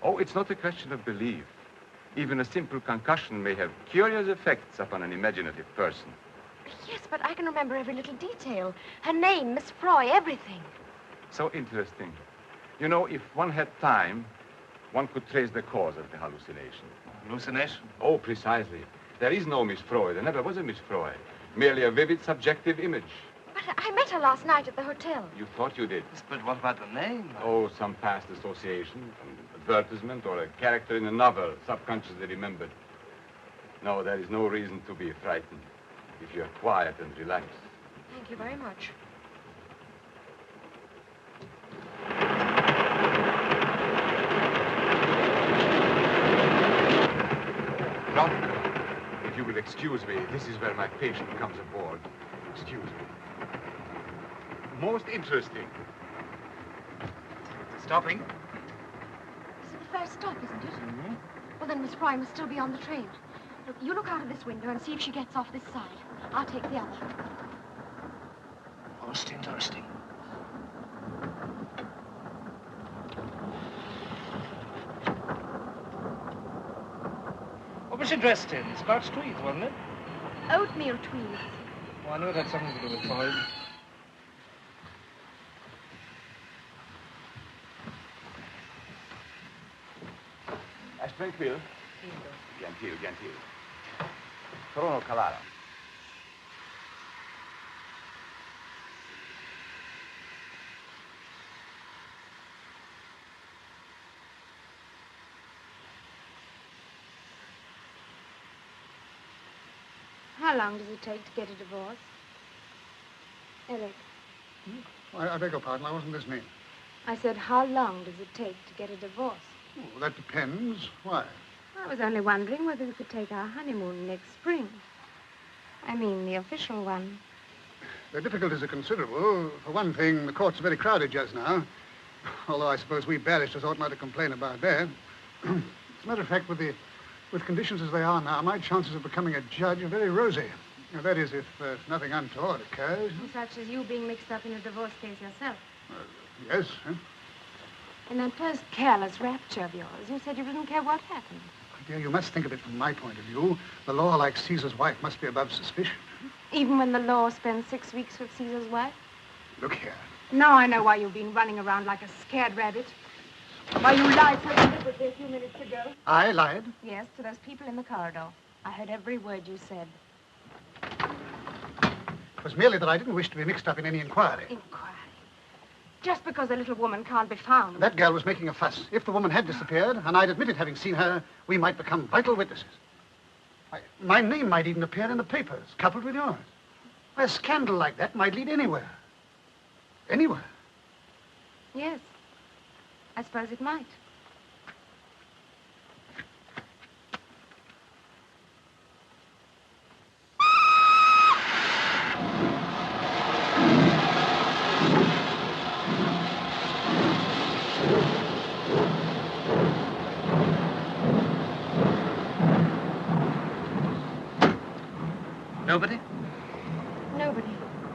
Speaker 13: Oh, it's not a question of belief. Even a simple concussion may have curious effects upon an imaginative person.
Speaker 8: Yes, but I can remember every little detail. Her name, Miss Froy, everything.
Speaker 13: So interesting. You know, if one had time, one could trace the cause of the hallucination.
Speaker 10: Hallucination?
Speaker 13: Oh, precisely. There is no Miss Froy. There never was a Miss Froy. Merely a vivid, subjective image.
Speaker 8: But I met her last night at the hotel.
Speaker 13: You thought you did.
Speaker 10: Yes, but what about the name?
Speaker 13: Oh, some past association, an advertisement, or a character in a novel, subconsciously remembered. No, there is no reason to be frightened if you're quiet and relaxed.
Speaker 8: Thank you very much.
Speaker 13: Launder, if you will excuse me, this is where my patient comes aboard. Excuse me. Most interesting.
Speaker 10: Stopping.
Speaker 8: This is the first stop, isn't it? Mm-hmm. Well, then Miss Froy must still be on the train. Look, you look out of this window and see if she gets off this side. I'll take the other.
Speaker 15: Most interesting.
Speaker 10: What was she dressed in? Scotch tweeds, wasn't it?
Speaker 8: Oatmeal tweeds.
Speaker 10: Oh, I knew it had something to do with Freud.
Speaker 13: Estás tranquilo? Gentil, gentil. Trono calado.
Speaker 5: How long does it take to get a divorce? Eric,
Speaker 7: I beg your pardon, I wasn't listening.
Speaker 5: I said, how long does it take to get a divorce?
Speaker 7: Oh, that depends. Why?
Speaker 5: I was only wondering whether we could take our honeymoon next spring. I mean, the official one.
Speaker 7: The difficulties are considerable. For one thing, the courts are very crowded just now. Although I suppose we barristers ought not to complain about that. As a matter of fact, with the With conditions as they are now, my chances of becoming a judge are very rosy. Now, that is, if nothing untoward occurs.
Speaker 6: Such as you being mixed up in a divorce case yourself.
Speaker 7: Yes.
Speaker 6: In that first careless rapture of yours, you said you didn't care what happened.
Speaker 7: Dear, you must think of it from my point of view. The law, like Caesar's wife, must be above suspicion.
Speaker 6: Even when the law spends 6 weeks with Caesar's wife?
Speaker 7: Look here.
Speaker 6: Now I know why you've been running around like a scared rabbit. Why you lied so deliberately a few minutes ago.
Speaker 7: I lied?
Speaker 6: Yes, to those people in the corridor. I heard every word you said.
Speaker 7: It was merely that I didn't wish to be mixed up in any inquiry.
Speaker 6: Inquiry? Just because a little woman can't be found.
Speaker 7: That girl was making a fuss. If the woman had disappeared, and I'd admitted having seen her, we might become vital witnesses. My name might even appear in the papers, coupled with yours. A scandal like that might lead anywhere. Anywhere.
Speaker 6: Yes. I suppose it might.
Speaker 10: Nobody?
Speaker 8: Nobody.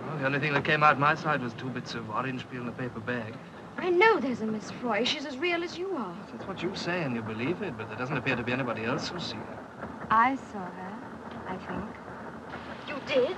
Speaker 10: Well, the only thing that came out my side was 2 bits of orange peel in a paper bag.
Speaker 8: I know there's a Miss Froy. She's as real as you are.
Speaker 10: That's what you say and you believe it, but there doesn't appear to be anybody else who's seen her.
Speaker 6: I saw her, I think.
Speaker 8: You did?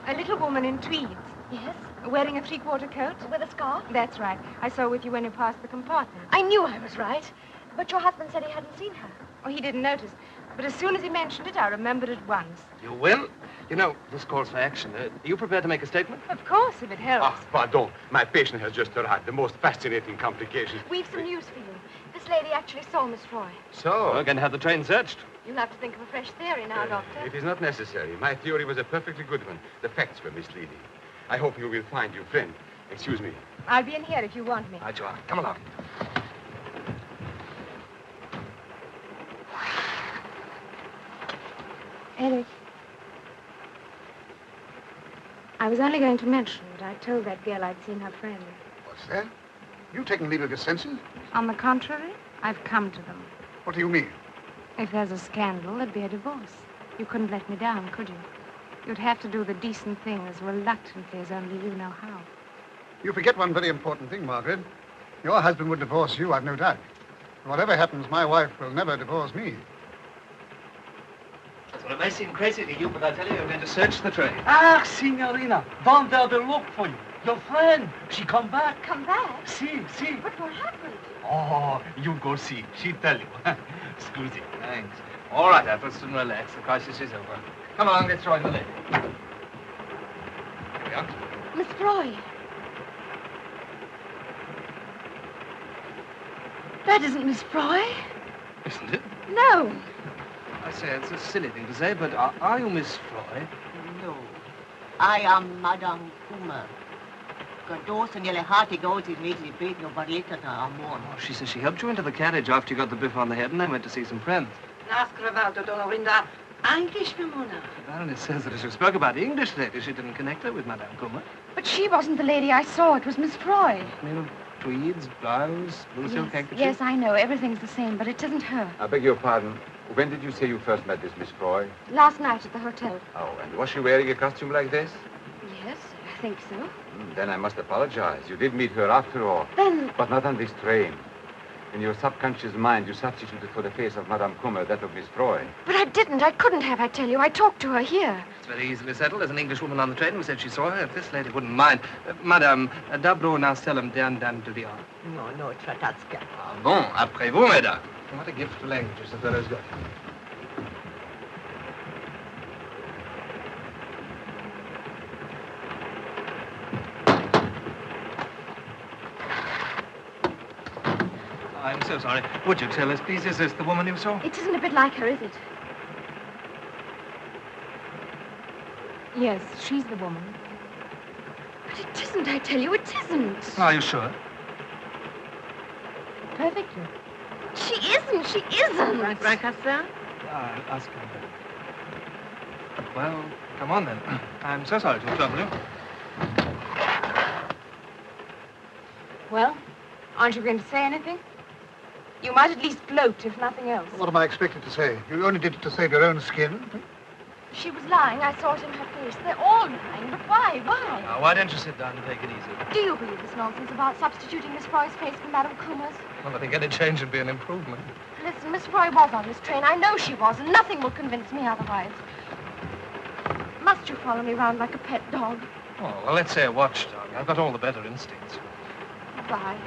Speaker 6: A little woman in tweeds.
Speaker 8: Yes.
Speaker 6: Wearing a 3/4 coat.
Speaker 8: With a scarf?
Speaker 6: That's right. I saw her with you when you passed the compartment.
Speaker 8: I knew I was right. But your husband said he hadn't seen her.
Speaker 6: Oh, he didn't notice. But as soon as he mentioned it, I remembered at once.
Speaker 10: You will? You know, this calls for action. Are you prepared to make a statement?
Speaker 6: Of course, if it helps.
Speaker 13: Ah, pardon. My patient has just arrived. The most fascinating complications.
Speaker 8: We've some news for you. This lady actually saw Miss Froy.
Speaker 10: So, we're going to have the train searched.
Speaker 8: You'll have to think of a fresh theory now, Doctor.
Speaker 13: It is not necessary. My theory was a perfectly good one. The facts were misleading. I hope you will find your friend. Excuse me.
Speaker 6: I'll be in here if you want me.
Speaker 10: Right you are. Come along.
Speaker 6: Eric. I was only going to mention that I told that girl I'd seen her friend.
Speaker 7: What's that? You taken leave of your senses?
Speaker 6: On the contrary, I've come to them.
Speaker 7: What do you mean?
Speaker 6: If there's a scandal, there'd be a divorce. You couldn't let me down, could you? You'd have to do the decent thing as reluctantly as only you know how.
Speaker 7: You forget one very important thing, Margaret. Your husband would divorce you, I've no doubt. Whatever happens, my wife will never divorce me.
Speaker 10: Well, it may seem crazy to you, but I tell you, you're going to search the train.
Speaker 12: Ah, signorina, Launder they look for you. Your friend, she come back.
Speaker 8: Come back?
Speaker 12: See.
Speaker 8: But what happened?
Speaker 12: Oh, you go see. She tell you. Scusi.
Speaker 10: Thanks. All right, Atherton, relax. The crisis is over. Come along, let's join the lady. Here we are.
Speaker 8: Miss Froy. That isn't Miss Froy.
Speaker 10: Isn't it?
Speaker 8: No.
Speaker 10: I say, it's a silly thing to say, but are you Miss Froy?
Speaker 16: No. I am Madame Kummer. Dos and yelle hearty goes is made the bait no barletta amor.
Speaker 10: Oh, she says she helped you into the carriage after you got the biff on the head and then went to see some friends.
Speaker 16: Nascrevaldo dona Rinda. English Mimona.
Speaker 10: The Baroness says that as you spoke about the English lady, she didn't connect her with Madame Kummer.
Speaker 8: But she wasn't the lady I saw. It was Miss Froy.
Speaker 10: You know, tweeds, blouse, blue silk handkerchief.
Speaker 8: Yes, I know. Everything's the same, but it isn't her.
Speaker 13: I beg your pardon. When did you say you first met this Miss Froy?
Speaker 8: Last night at the hotel.
Speaker 13: Oh, and was she wearing a costume like this?
Speaker 8: Yes, I think so.
Speaker 13: Then I must apologize. You did meet her after all.
Speaker 8: Then...
Speaker 13: But not on this train. In your subconscious mind, you substituted for the face of Madame Kummer that of Miss Froy.
Speaker 8: But I didn't. I couldn't have, I tell you. I talked to her here.
Speaker 10: It's very easily settled. There's an English woman on the train who said she saw her. If this lady wouldn't mind. Madame, d'abord now selam dan to the art.
Speaker 16: No, Tratatska.
Speaker 10: Ah bon, après vous, mesdames. What a gift for languages the fellow's got. I'm so sorry. Would you tell us, please, is this the woman you saw?
Speaker 8: It isn't a bit like her, is it?
Speaker 6: Yes, she's the woman.
Speaker 8: But it isn't, I tell you. It isn't.
Speaker 10: Are you sure?
Speaker 6: Perfectly.
Speaker 8: She isn't. She isn't.
Speaker 16: Francassa?
Speaker 10: I'll ask her. Well, come on, then. I'm so sorry to trouble you.
Speaker 6: Well, aren't you going to say anything? You might at least gloat, if nothing else.
Speaker 7: What am I expected to say? You only did it to save your own skin.
Speaker 5: She was lying. I saw it in her face. They're all lying. But why? Why?
Speaker 10: Now, why don't you sit down and take it easy?
Speaker 5: Do you believe this nonsense about substituting Miss Froy's face for Madame Coomer's?
Speaker 10: Well, I think any change would be an improvement.
Speaker 5: Listen, Miss Froy was on this train. I know she was, and nothing will convince me otherwise. Must you follow me round like a pet dog?
Speaker 10: Oh, well, let's say a watchdog. I've got all the better instincts.
Speaker 5: Bye.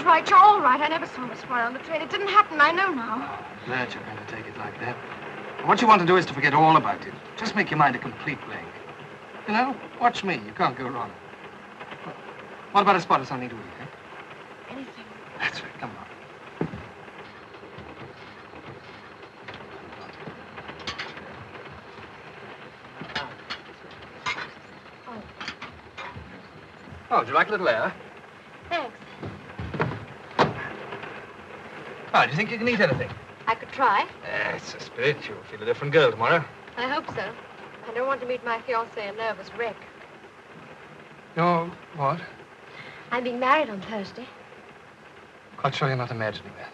Speaker 5: Right, you're all right. I never saw Miss Froy on the train. It didn't happen. I know now.
Speaker 10: I'm glad you're going to take it like that. What you want to do is to forget all about it. Just make your mind a complete blank. You know, watch me. You can't go wrong. What about a spot of something to eat, eh?
Speaker 5: Anything.
Speaker 10: That's right. Come on. Oh, would you like a little air?
Speaker 5: Thanks.
Speaker 10: Oh, do you think you can eat anything?
Speaker 5: I could try.
Speaker 10: It's a spirit. You'll feel a different girl tomorrow.
Speaker 5: I hope so. I don't want to meet my fiancé a nervous wreck.
Speaker 10: You're what?
Speaker 5: I'm being married on Thursday.
Speaker 10: Quite sure you're not imagining that.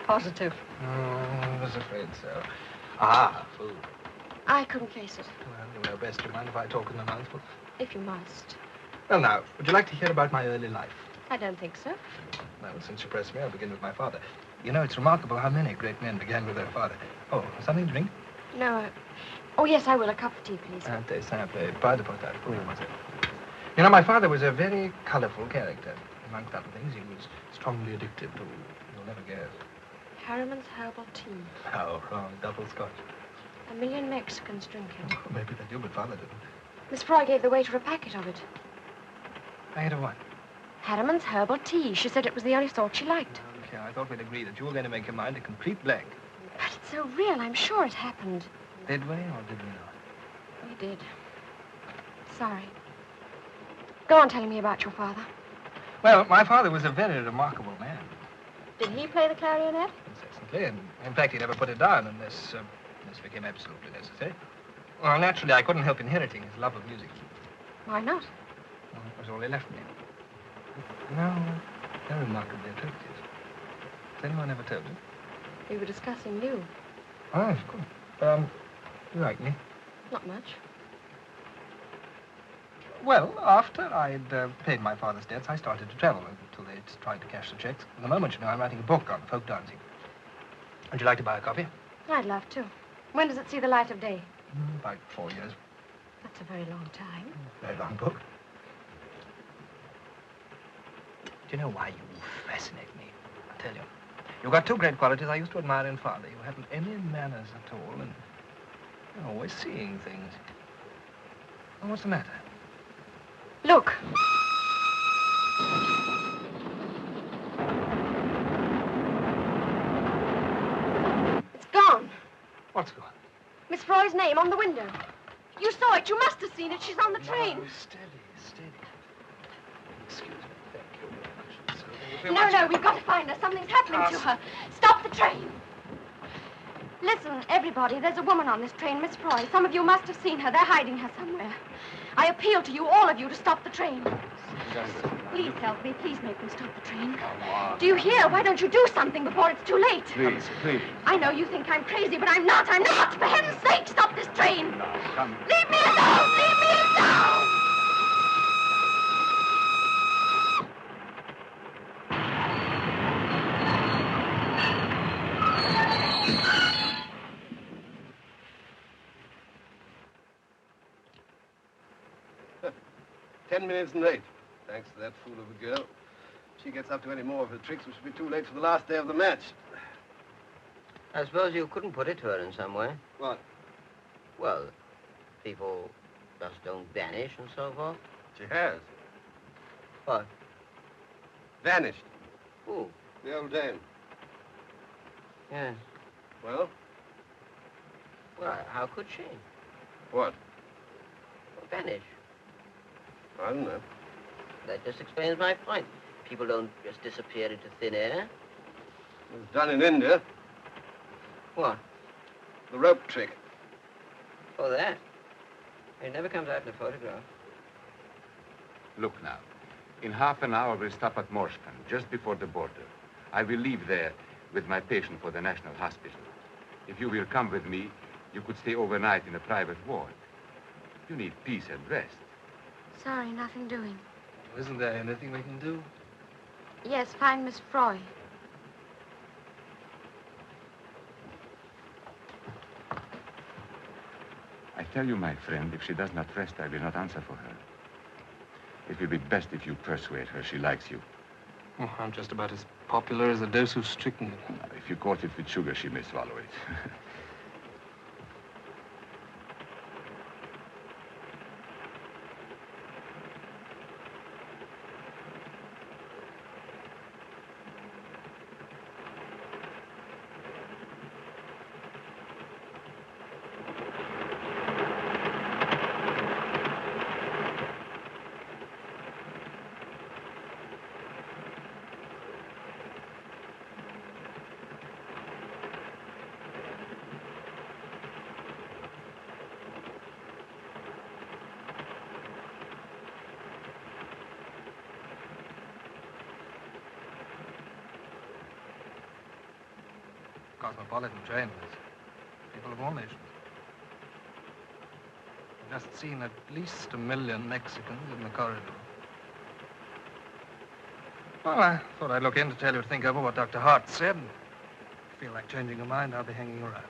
Speaker 5: Positive.
Speaker 10: Oh, I was afraid so. Ah, food.
Speaker 5: I couldn't face it.
Speaker 10: Well, you know best. Do you mind if I talk in the mouthful?
Speaker 5: If you must.
Speaker 10: Well, now, would you like to hear about my early life?
Speaker 5: I don't think so.
Speaker 10: Well, since you press me, I'll begin with my father. You know, it's remarkable how many great men began with their father. Oh, something to drink?
Speaker 5: No. Oh, yes, I will. A cup of tea, please.
Speaker 10: Très simple. Pas de potage. You know, my father was a very colorful character. Amongst other things, he was strongly addicted to, you'll never guess.
Speaker 5: Harriman's herbal tea.
Speaker 10: How wrong. Double scotch.
Speaker 5: 1 million Mexicans drink it.
Speaker 10: Oh, maybe they do, but father didn't.
Speaker 5: Miss Froy gave the waiter a packet of it.
Speaker 10: Packet of what?
Speaker 5: Harriman's herbal tea. She said it was the only sort she liked.
Speaker 10: Okay, I thought we'd agree that you were going to make your mind a complete blank.
Speaker 5: But it's so real. I'm sure it happened.
Speaker 10: Did we or did we not?
Speaker 5: We did. Sorry. Go on telling me about your father.
Speaker 10: Well, my father was a very remarkable man.
Speaker 5: Did he play the clarionet?
Speaker 10: Incessantly, and in fact, he never put it down unless this became absolutely necessary. Well, naturally, I couldn't help inheriting his love of music.
Speaker 5: Why not?
Speaker 10: Well, it was all he left me. No, they're remarkably attractive. Has anyone ever told you?
Speaker 5: We were discussing you.
Speaker 10: Oh, of course. You like me?
Speaker 5: Not much.
Speaker 10: Well, after I'd paid my father's debts, I started to travel until they'd tried to cash the checks. At the moment, you know, I'm writing a book on folk dancing. Would you like to buy a copy?
Speaker 5: I'd love to. When does it see the light of day?
Speaker 10: About 4 years.
Speaker 5: That's a very long time.
Speaker 10: Very long book. Do you know why you fascinate me? I'll tell you. You've got two great qualities I used to admire in father. You haven't any manners at all, and you're always seeing things. Well, what's the matter?
Speaker 5: Look. It's gone.
Speaker 10: What's gone?
Speaker 5: Miss Froy's name on the window. You saw it. You must have seen it. She's on the train.
Speaker 10: No, steady. Excuse me. Thank you very much.
Speaker 5: No, we've got to find her. Something's happening to her. Stop the train. Listen, everybody, there's a woman on this train, Miss Froy. Some of you must have seen her. They're hiding her somewhere. I appeal to you, all of you, to stop the train. Please help me. Please make them stop the train. Do you hear? Why don't you do something before it's too late?
Speaker 15: Please.
Speaker 5: I know you think I'm crazy, but I'm not. For heaven's sake, stop this train.
Speaker 15: No, come.
Speaker 5: Leave me alone. Leave me alone.
Speaker 15: Ten minutes late. Thanks to that fool of a girl. If she gets up to any more of her tricks, we should be too late for the last day of the match.
Speaker 3: I suppose you couldn't put it to her in some way.
Speaker 15: What?
Speaker 3: Well, people just don't vanish and so forth.
Speaker 15: She has.
Speaker 3: What?
Speaker 15: Vanished.
Speaker 3: Who?
Speaker 15: The old dame.
Speaker 3: Yes.
Speaker 15: Well?
Speaker 3: Well, how could she?
Speaker 15: What?
Speaker 3: Vanish.
Speaker 15: I don't know.
Speaker 3: That just explains my point. People don't just disappear into thin air.
Speaker 15: It was done in India.
Speaker 3: What?
Speaker 15: The rope trick.
Speaker 3: Oh, that? It never comes out in a photograph.
Speaker 13: Look now. In half an hour, we'll stop at Morskan, just before the border. I will leave there with my patient for the National Hospital. If you will come with me, you could stay overnight in a private ward. You need peace and rest.
Speaker 5: Sorry, nothing doing.
Speaker 10: Isn't there anything we can do?
Speaker 5: Yes, find Miss Froy.
Speaker 13: I tell you, my friend, if she does not rest, I will not answer for her. It will be best if you persuade her she likes you.
Speaker 10: Oh, I'm just about as popular as a dose of strychnine.
Speaker 13: If you coat it with sugar, she may swallow it.
Speaker 10: Cosmopolitan train with people of all nations. I've just seen at least 1 million Mexicans in the corridor. Well, I thought I'd look in to tell you to think over what Dr. Hart said. If you feel like changing your mind, I'll be hanging around.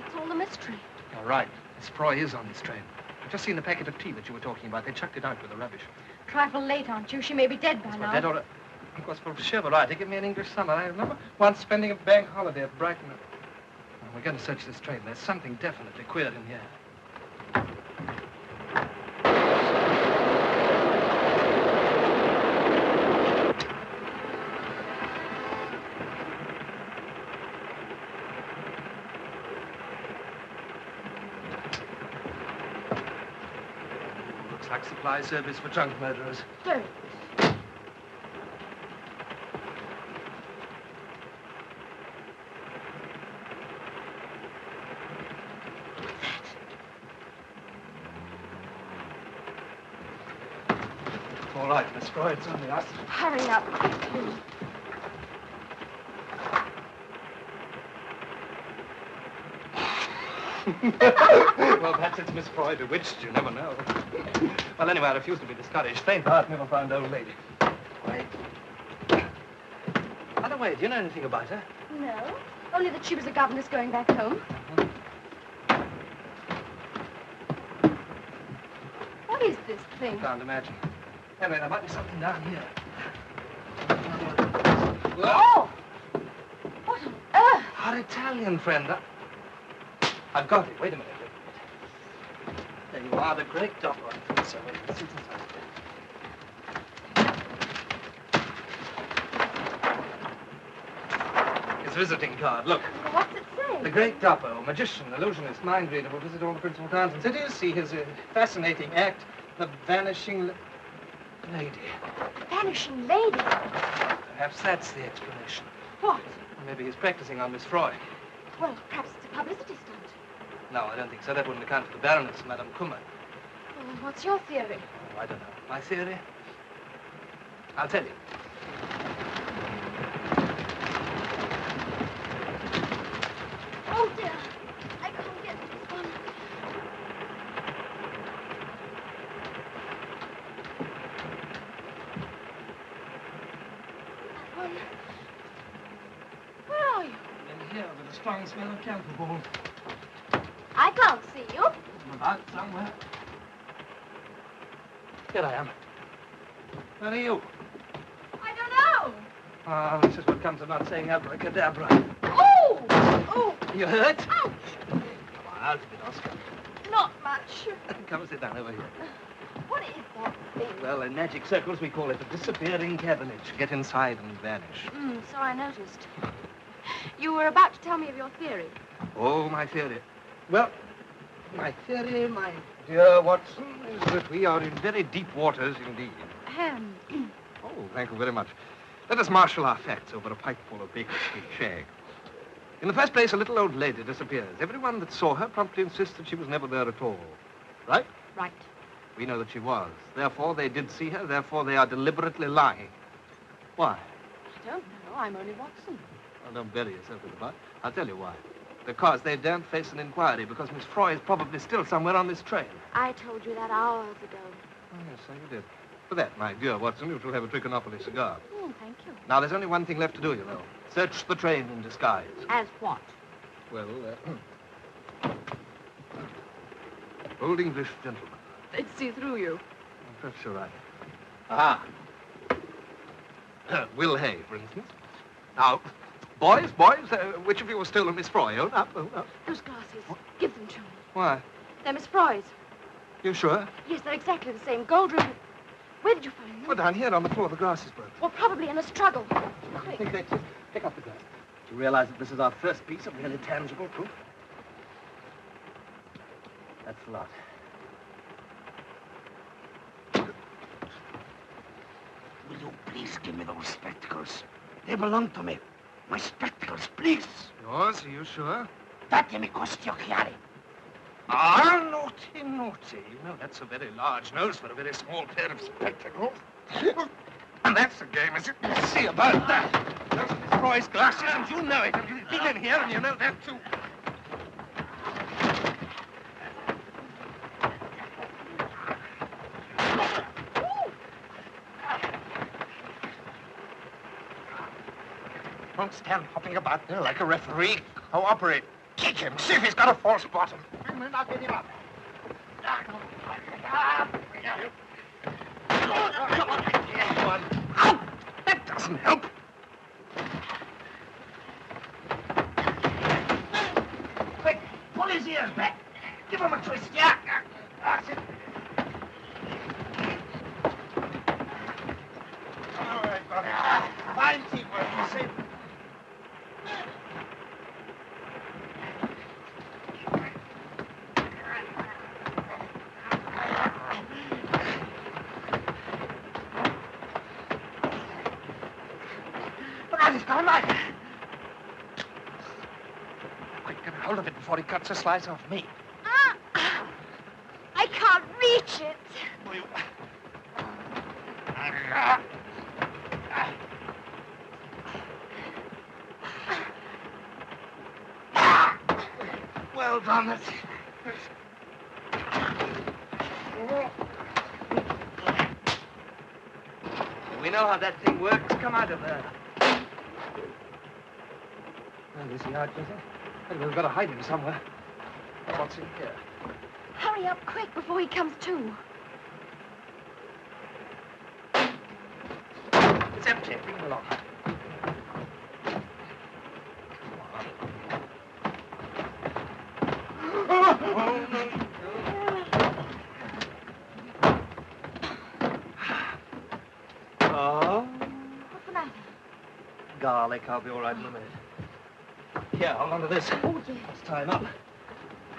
Speaker 5: It's all a mystery.
Speaker 10: You're right. Miss Froy is on this train. I've just seen the packet of tea that you were talking about. They chucked it out with the rubbish.
Speaker 5: Trifle late, aren't you? She may be dead by now.
Speaker 10: Dead or... Of course, for sure, variety. Give me an English summer. I remember once spending a bank holiday at Brighton. Well, we're going to search this train. There's something definitely queer in here. Looks like supply service for drunk murderers.
Speaker 5: Don't.
Speaker 10: All right, Miss Froy, it's only us.
Speaker 5: Hurry up, quickly.
Speaker 10: Well, perhaps it's Miss Froy bewitched. You never know. Well, anyway, I refuse to be discouraged. Faint heart never found old lady. Wait. By the way, do you know anything about her?
Speaker 5: No, only that she was a governess going back home. What is this thing?
Speaker 10: Can't imagine. Anyway, there might be something down here.
Speaker 5: Oh! What on earth?
Speaker 10: Our Italian friend. I've got it. Wait a minute. There you are, the great dog. So, let's see inside. His visiting card. Look.
Speaker 5: What's it say?
Speaker 10: The great Doppo, magician, illusionist, mind reader, will visit all the principal towns and cities, see his fascinating act, The Vanishing Lady.
Speaker 5: Vanishing Lady?
Speaker 10: Perhaps that's the explanation.
Speaker 5: What?
Speaker 10: Or maybe he's practicing on Miss Froy.
Speaker 5: Well, perhaps it's a publicity stunt.
Speaker 10: No, I don't think so. That wouldn't account for the Baroness, Madame Kummer.
Speaker 5: Well, what's your theory?
Speaker 10: Oh, I don't know. My theory? I'll tell you.
Speaker 5: Oh, dear. I can't get this one. That one. Where are you?
Speaker 10: In here with a strong smell of camphor balls.
Speaker 5: I can't see you.
Speaker 10: I'm about somewhere. Here I am. Where are you?
Speaker 5: I don't know.
Speaker 10: Ah, this is what comes of not saying abracadabra.
Speaker 5: Oh! Oh!
Speaker 10: You hurt?
Speaker 5: Ouch!
Speaker 10: Come on, out of it, Oscar.
Speaker 5: Not much.
Speaker 10: Come and sit down over here.
Speaker 5: What is that thing?
Speaker 10: Well, in magic circles, we call it a disappearing cabbage. Get inside and vanish.
Speaker 5: So I noticed. You were about to tell me of your theory.
Speaker 10: Oh, my theory. Well, my theory, my dear Watson, is that we are in very deep waters indeed. Oh, thank you very much. Let us marshal our facts over a pipeful of Baker Street shag. In the first place, a little old lady disappears. Everyone that saw her promptly insists that she was never there at all. Right?
Speaker 5: Right.
Speaker 10: We know that she was. Therefore, they did see her. Therefore, they are deliberately lying. Why?
Speaker 5: I don't know. I'm only Watson.
Speaker 10: Well, don't bury yourself in the butt. I'll tell you why. Because they daren't face an inquiry, because Miss Froy is probably still somewhere on this train.
Speaker 5: I told you that hours ago.
Speaker 10: Oh, yes, so you did. For that, my dear Watson, you shall have a Trichinopoly cigar.
Speaker 5: Oh, thank you.
Speaker 10: Now, there's only one thing left to do, you know. Search the train in disguise.
Speaker 5: As what?
Speaker 10: Well, old English gentleman.
Speaker 5: They'd see through you.
Speaker 10: Perhaps you're right. Aha. Will Hay, for instance. Now, boys, which of you has stolen Miss Froy? Own up, own up.
Speaker 5: Those glasses. Give them to me.
Speaker 10: Why?
Speaker 5: They're Miss Froy's.
Speaker 10: You sure?
Speaker 5: Yes, they're exactly the same. Gold rimmed. Where did you find them?
Speaker 10: Well, down here on the floor. The glass is broken.
Speaker 5: Well, probably in a struggle.
Speaker 12: I think they just pick up the glass. Do you realize that this is our first piece of really tangible proof? That's a lot.
Speaker 15: Will you please give me those spectacles? They belong to me. My spectacles, please.
Speaker 10: Yours? Are you sure?
Speaker 15: Date mi questi occhiali.
Speaker 10: Ah, naughty, naughty. You know, that's a very large nose for a very small pair of spectacles. And that's the game, is it? Let's see about that. Those are Miss Froy's glasses, and you know it. And you've been in here, and you know that, too.
Speaker 4: Don't stand hopping about there like a referee. Cooperate. Kick him. See if he's got a false bottom. I'll get him up. Ow! That doesn't help. Quick, pull his ears back. Give him a twist. Yeah. That's it. All right, brother. Fine teamwork, you see. He's got a knife. Quick, get a hold of it before he cuts a slice off me.
Speaker 5: I can't reach it.
Speaker 4: Well done.
Speaker 10: We know how that thing works. Come out of there. Well, is he out, do you think? Well, we've got to hide him somewhere. What's in here?
Speaker 5: Hurry up quick before he comes to.
Speaker 10: It's empty. Bring him along. Oh.
Speaker 5: What's the matter?
Speaker 10: Garlic. I'll be all right in a minute. Here, hold on to this.
Speaker 5: Oh, yes.
Speaker 10: Let's tie him up.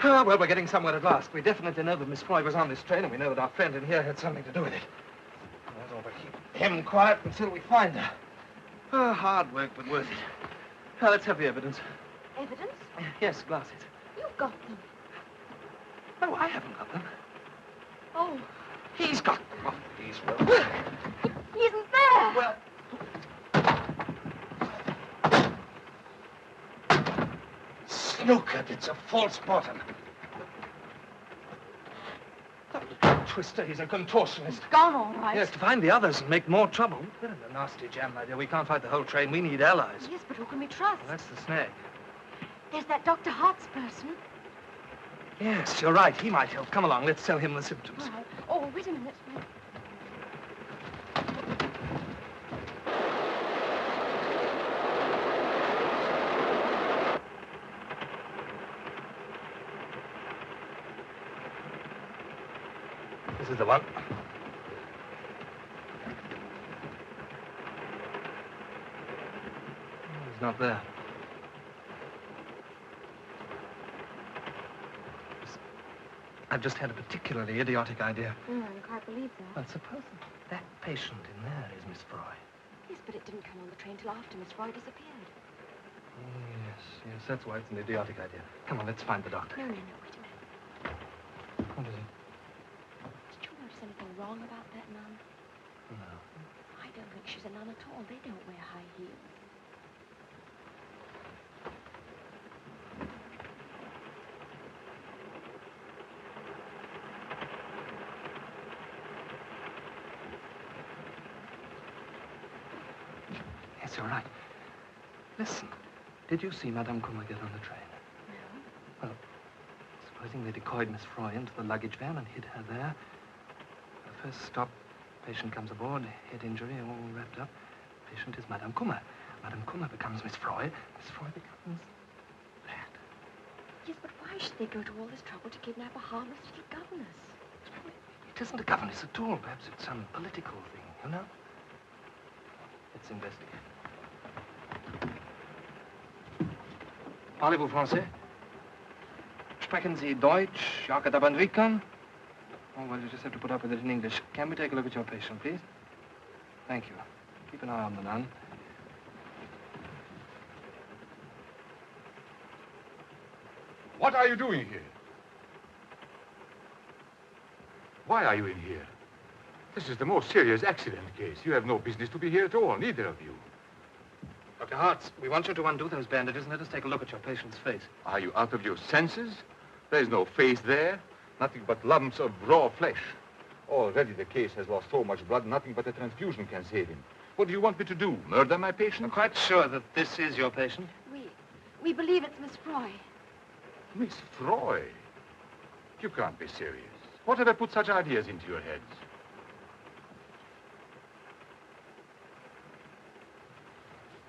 Speaker 10: Ah, well, we're getting somewhere at last. We definitely know that Miss Froy was on this train, and we know that our friend in here had something to do with it. That's all, but keep him quiet until we find her. Ah, hard work, but worth it. Now, let's have the evidence.
Speaker 5: Evidence?
Speaker 10: Yes, glasses.
Speaker 5: You've got them.
Speaker 10: No, I haven't got them.
Speaker 5: Oh.
Speaker 10: He's got them. Oh, he's well.
Speaker 5: He isn't there.
Speaker 10: Well. Snookered, it's a false bottom. Twister, he's a contortionist.
Speaker 5: He's gone, all right.
Speaker 10: Yes, to find the others and make more trouble. We're in a nasty jam, my dear. We can't fight the whole train. We need allies.
Speaker 5: Yes, but who can we trust?
Speaker 10: Well, that's the snag.
Speaker 5: There's that Dr. Hart's person.
Speaker 10: Yes, you're right. He might help. Come along. Let's tell him the symptoms.
Speaker 5: All right. Oh, wait a minute.
Speaker 10: This is the one. He's not there. I've just had a particularly idiotic idea.
Speaker 5: I can't believe that.
Speaker 10: Well, suppose that patient in there is Miss Froy.
Speaker 5: Yes, but it didn't come on the train till after Miss Froy disappeared.
Speaker 10: Yes, that's why it's an idiotic idea. Come on, let's find the doctor.
Speaker 5: No, wait a minute.
Speaker 10: What is it?
Speaker 5: Did you notice anything wrong about that nun?
Speaker 10: No.
Speaker 5: I don't think she's a nun at all. They don't wear high heels.
Speaker 10: Yes, you're right. Listen, did you see Madame Kummer get on the train?
Speaker 5: No.
Speaker 10: Well, supposing they decoyed Miss Froy into the luggage van and hid her there. The first stop, patient comes aboard, head injury, all wrapped up. Patient is Madame Kummer. Madame Kummer becomes Miss Froy. Miss Froy becomes that.
Speaker 5: Yes, but why should they go to all this trouble to kidnap a harmless little governess?
Speaker 10: It isn't a governess at all. Perhaps it's some political thing, you know? Let's investigate. Parlez-vous français? Sprechen Sie Deutsch, Jacques Dabandrikan? Oh, well, you just have to put up with it in English. Can we take a look at your patient, please? Thank you. Keep an eye on the nun.
Speaker 13: What are you doing here? Why are you in here? This is the most serious accident case. You have no business to be here at all, neither of you.
Speaker 10: Dr. Hartz, we want you to undo those bandages and let us take a look at your patient's face.
Speaker 13: Are you out of your senses? There's no face there. Nothing but lumps of raw flesh. Already the case has lost so much blood, nothing but a transfusion can save him. What do you want me to do? Murder my patient?
Speaker 10: I'm quite sure that this is your patient.
Speaker 5: We believe it's Miss Froy.
Speaker 13: Miss Froy? You can't be serious. Whatever put such ideas into your heads?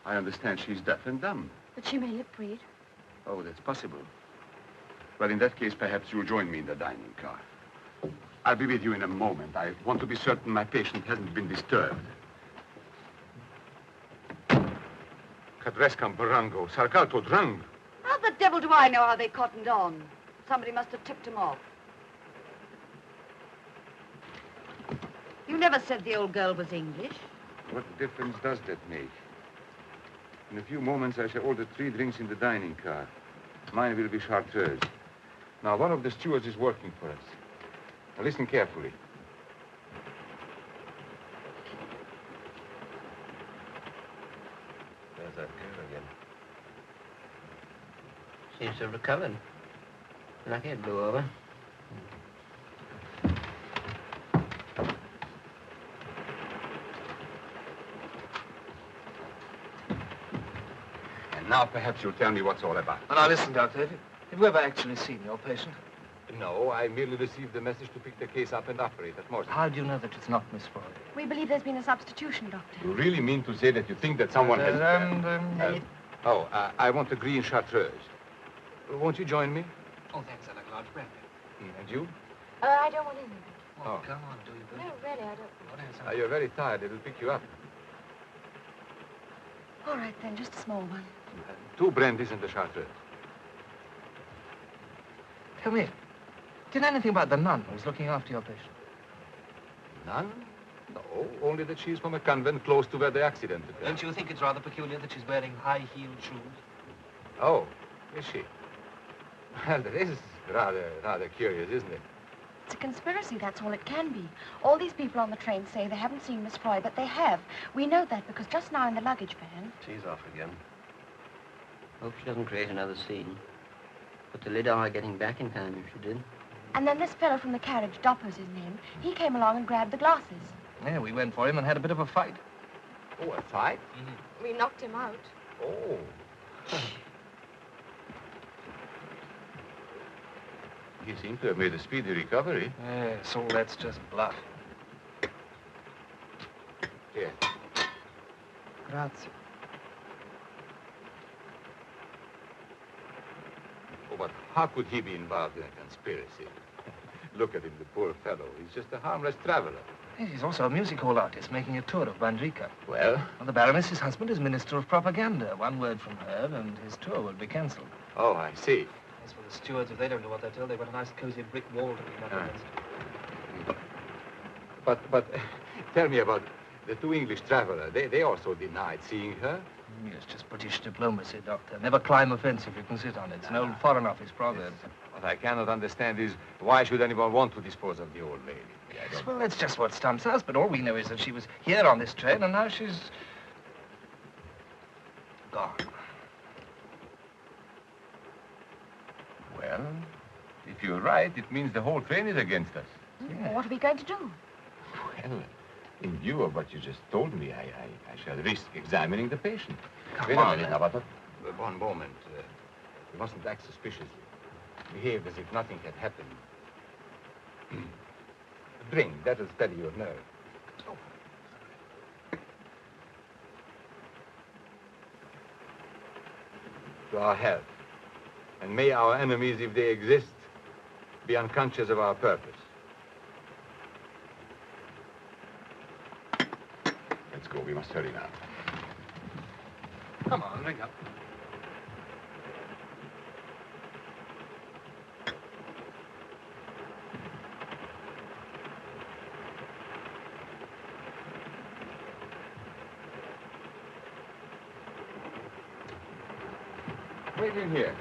Speaker 13: I understand she's deaf and dumb.
Speaker 5: But she may lip read.
Speaker 13: Oh, that's possible. Well, in that case, perhaps you'll join me in the dining car. I'll be with you in a moment. I want to be certain my patient hasn't been disturbed. Cadrescam Barango, Sarcato Drang.
Speaker 17: How the devil do I know how they cottoned on? Somebody must have tipped them off. You never said the old girl was English.
Speaker 13: What difference does that make? In a few moments, I shall order 3 drinks in the dining car. Mine will be chartreuse. Now, one of the stewards is working for us. Now, listen carefully.
Speaker 3: There's that girl again. Seems to have recovered. Lucky it blew over.
Speaker 13: Now, perhaps you'll tell me what's all about.
Speaker 10: Now, listen, Doctor. Have you ever actually seen your patient?
Speaker 13: No, I merely received the message to pick the case up and operate at Morton.
Speaker 10: How do you know that it's not Miss Froy?
Speaker 5: We believe there's been a substitution, Doctor.
Speaker 13: You really mean to say that you think that someone has... I want a green chartreuse. Won't you join me?
Speaker 10: Oh, thanks. I like a large brandy.
Speaker 13: And you?
Speaker 5: I don't want any.
Speaker 10: Oh, come on, do you?
Speaker 5: No, really, I don't.
Speaker 13: You're very tired. It'll pick you up.
Speaker 5: All right, then, just a small one.
Speaker 13: 2 brandies and a chartreuse.
Speaker 10: Tell me, do you know anything about the nun who was looking after your patient?
Speaker 13: Nun? No, only that she's from a convent close to where the accident occurred.
Speaker 10: Don't you think it's rather peculiar that she's wearing high-heeled shoes?
Speaker 13: Oh, is she? Well, that is rather curious, isn't it?
Speaker 5: It's a conspiracy, that's all it can be. All these people on the train say they haven't seen Miss Froy, but they have. We know that because just now in the luggage van...
Speaker 3: She's off again. Hope she doesn't create another scene. Put the lid on her getting back in time if she did.
Speaker 5: And then this fellow from the carriage, Dopper's his name, he came along and grabbed the glasses.
Speaker 10: Yeah, we went for him and had a bit of a fight.
Speaker 13: Oh, a fight?
Speaker 5: Mm-hmm. We knocked him out.
Speaker 13: Oh. He seemed to have made a speedy recovery.
Speaker 10: Yes, all that's just bluff.
Speaker 13: Here.
Speaker 10: Grazie.
Speaker 13: Oh, but how could he be involved in a conspiracy? Look at him, the poor fellow. He's just a harmless traveler.
Speaker 10: He's also a music hall artist making a tour of Bandrika.
Speaker 13: Well?
Speaker 10: The Baroness, his husband, is Minister of Propaganda. One word from her and his tour will be cancelled.
Speaker 13: Oh, I see.
Speaker 10: As for the stewards, if they don't know what they're told, they've got a nice cozy brick wall to lean up against.
Speaker 13: But tell me about the two English travelers. They also denied seeing her.
Speaker 10: Yes, just British diplomacy, Doctor. Never climb a fence if you can sit on it. It's an old Foreign Office proverb.
Speaker 13: What I cannot understand is why should anyone want to dispose of the old lady?
Speaker 10: Yes, well, that's just what stumps us, but all we know is that she was here on this train, and now she's gone.
Speaker 13: Well, if you're right, it means the whole train is against us.
Speaker 5: Well, what are we going to do?
Speaker 13: Well, in view of what you just told me, I shall risk examining the patient.
Speaker 10: Come
Speaker 13: Wait
Speaker 10: on,
Speaker 13: a minute,
Speaker 10: then.
Speaker 13: now, but one moment. You mustn't act suspiciously. Behave as if nothing had happened. Drink, that'll steady your nerve. To our health. And may our enemies, if they exist, be unconscious of our purpose. Let's go. We must hurry now.
Speaker 10: Come on, drink up.
Speaker 13: Wait in here.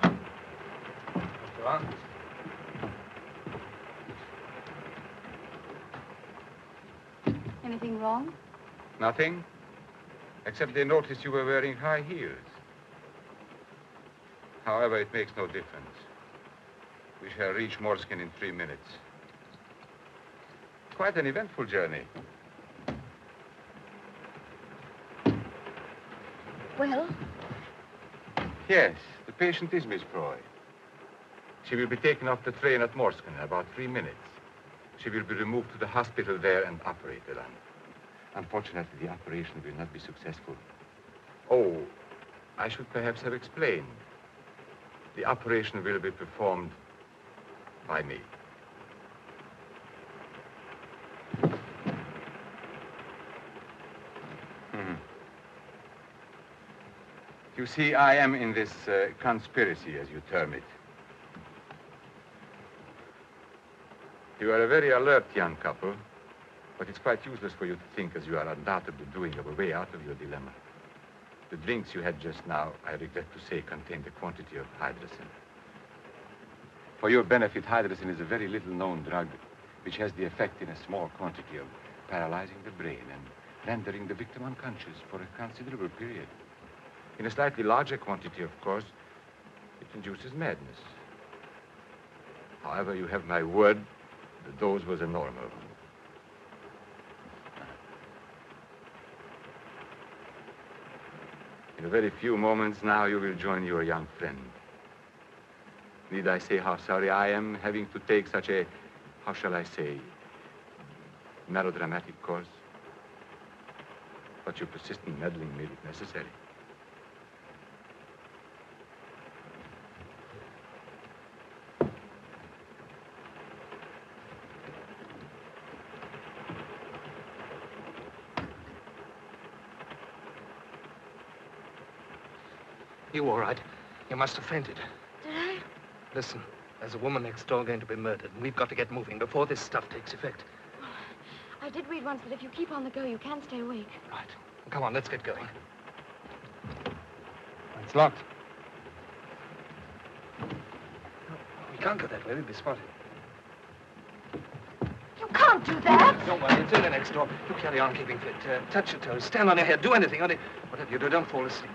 Speaker 10: Mr. Arndt.
Speaker 6: Anything wrong?
Speaker 13: Nothing, except they noticed you were wearing high heels. However, it makes no difference. We shall reach Morskin in 3 minutes. Quite an eventful journey.
Speaker 5: Well?
Speaker 13: Yes, the patient is Miss Froy. She will be taken off the train at Morskin in about 3 minutes. She will be removed to the hospital there and operated on. Unfortunately, the operation will not be successful. Oh, I should perhaps have explained. The operation will be performed by me. You see, I am in this conspiracy, as you term it. You are a very alert young couple, but it's quite useless for you to think, as you are undoubtedly doing, of a way out of your dilemma. The drinks you had just now, I regret to say, contained a quantity of hydrocin. For your benefit, hydrocin is a very little-known drug which has the effect in a small quantity of paralyzing the brain and rendering the victim unconscious for a considerable period. In a slightly larger quantity, of course, it induces madness. However, you have my word, the dose was enormous. In a very few moments now, you will join your young friend. Need I say how sorry I am having to take such a, how shall I say, melodramatic course? But your persistent meddling made it necessary.
Speaker 10: You all right? You must have fainted.
Speaker 5: Did I?
Speaker 10: Listen, there's a woman next door going to be murdered, and we've got to get moving before this stuff takes effect.
Speaker 5: I did read once that if you keep on the go, you can stay awake.
Speaker 10: Right. Come on, let's get going. It's locked. We can't go that way. We'll be spotted.
Speaker 5: You can't do that.
Speaker 10: Don't worry, it's early next door. You carry on keeping fit. Touch your toes, stand on your head, do anything. Only, whatever you do, don't fall asleep.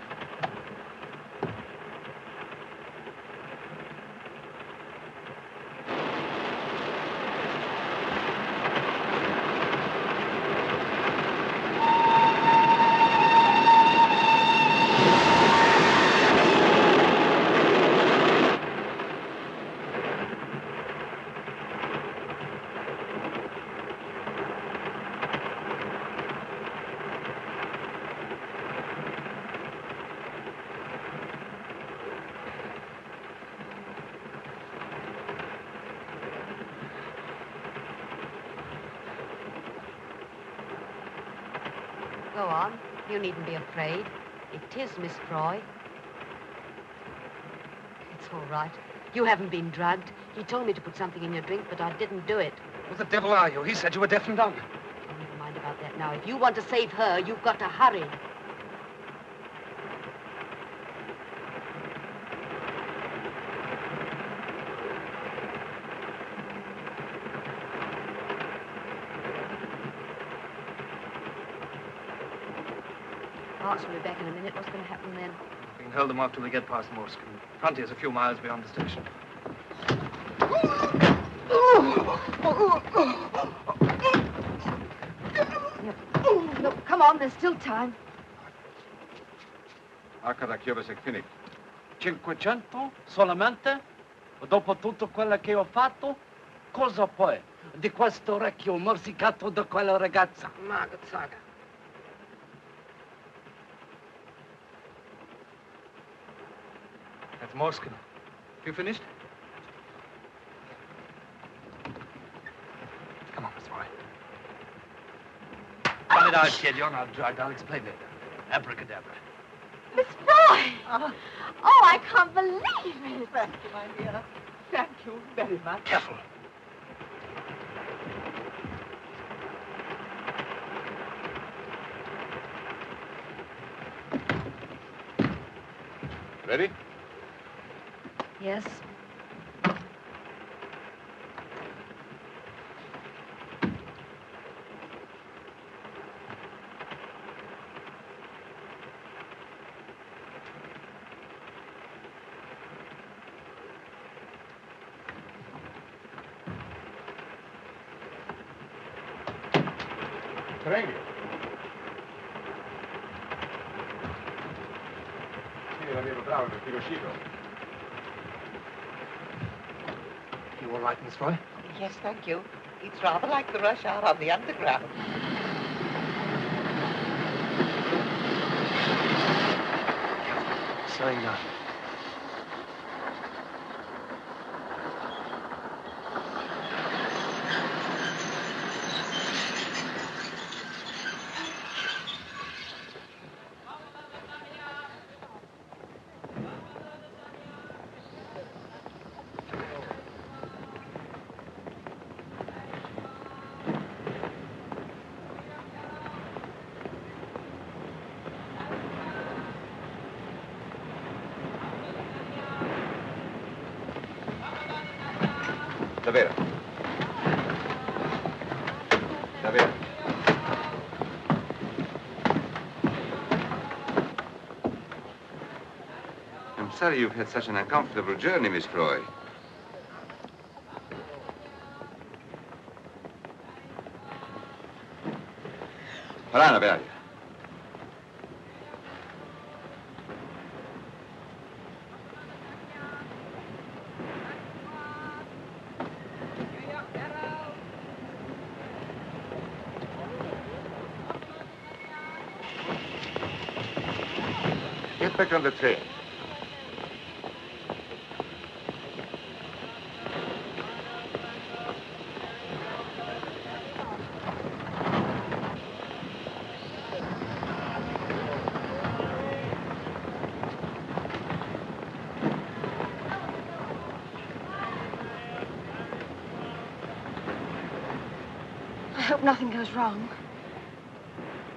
Speaker 17: Go on. You needn't be afraid. It is Miss Froy. It's all right. You haven't been drugged. He told me to put something in your drink, but I didn't do it.
Speaker 10: Who the devil are you? He said you were deaf and dumb.
Speaker 17: Oh, never mind about that now. If you want to save her, you've got to hurry. Marks will be back in a minute. What's going to happen then?
Speaker 10: We can hold them off till we get past Morskin. Frontier's a few miles beyond the station.
Speaker 17: No, come on, there's still time.
Speaker 13: How can I cure the clinic?
Speaker 12: 500 solamente? Dopo tutto quello che ho fatto? Cosa poi? Di questo orecchio morsicato da quella ragazza?
Speaker 3: Margaret, Saga.
Speaker 10: That's Morskin. You finished? Come on, Miss Froy. Run it out, kid. You're not drugged. I'll explain later. Abracadabra.
Speaker 8: Miss Froy! Oh, I can't believe it.
Speaker 9: Thank you, my dear. Thank you very much.
Speaker 10: Careful.
Speaker 13: Ready?
Speaker 17: Yes.
Speaker 13: Prego. Sì, l'avevo bravo, il filo uscito.
Speaker 10: You all right, Miss Froy?
Speaker 9: Yes, thank you. It's rather like the rush hour on the underground.
Speaker 10: Slowing down.
Speaker 13: Davvero. Davvero. I'm sorry you've had such an uncomfortable journey, Miss Froy. Parana, Bella. Get back on the train.
Speaker 8: I hope nothing goes wrong.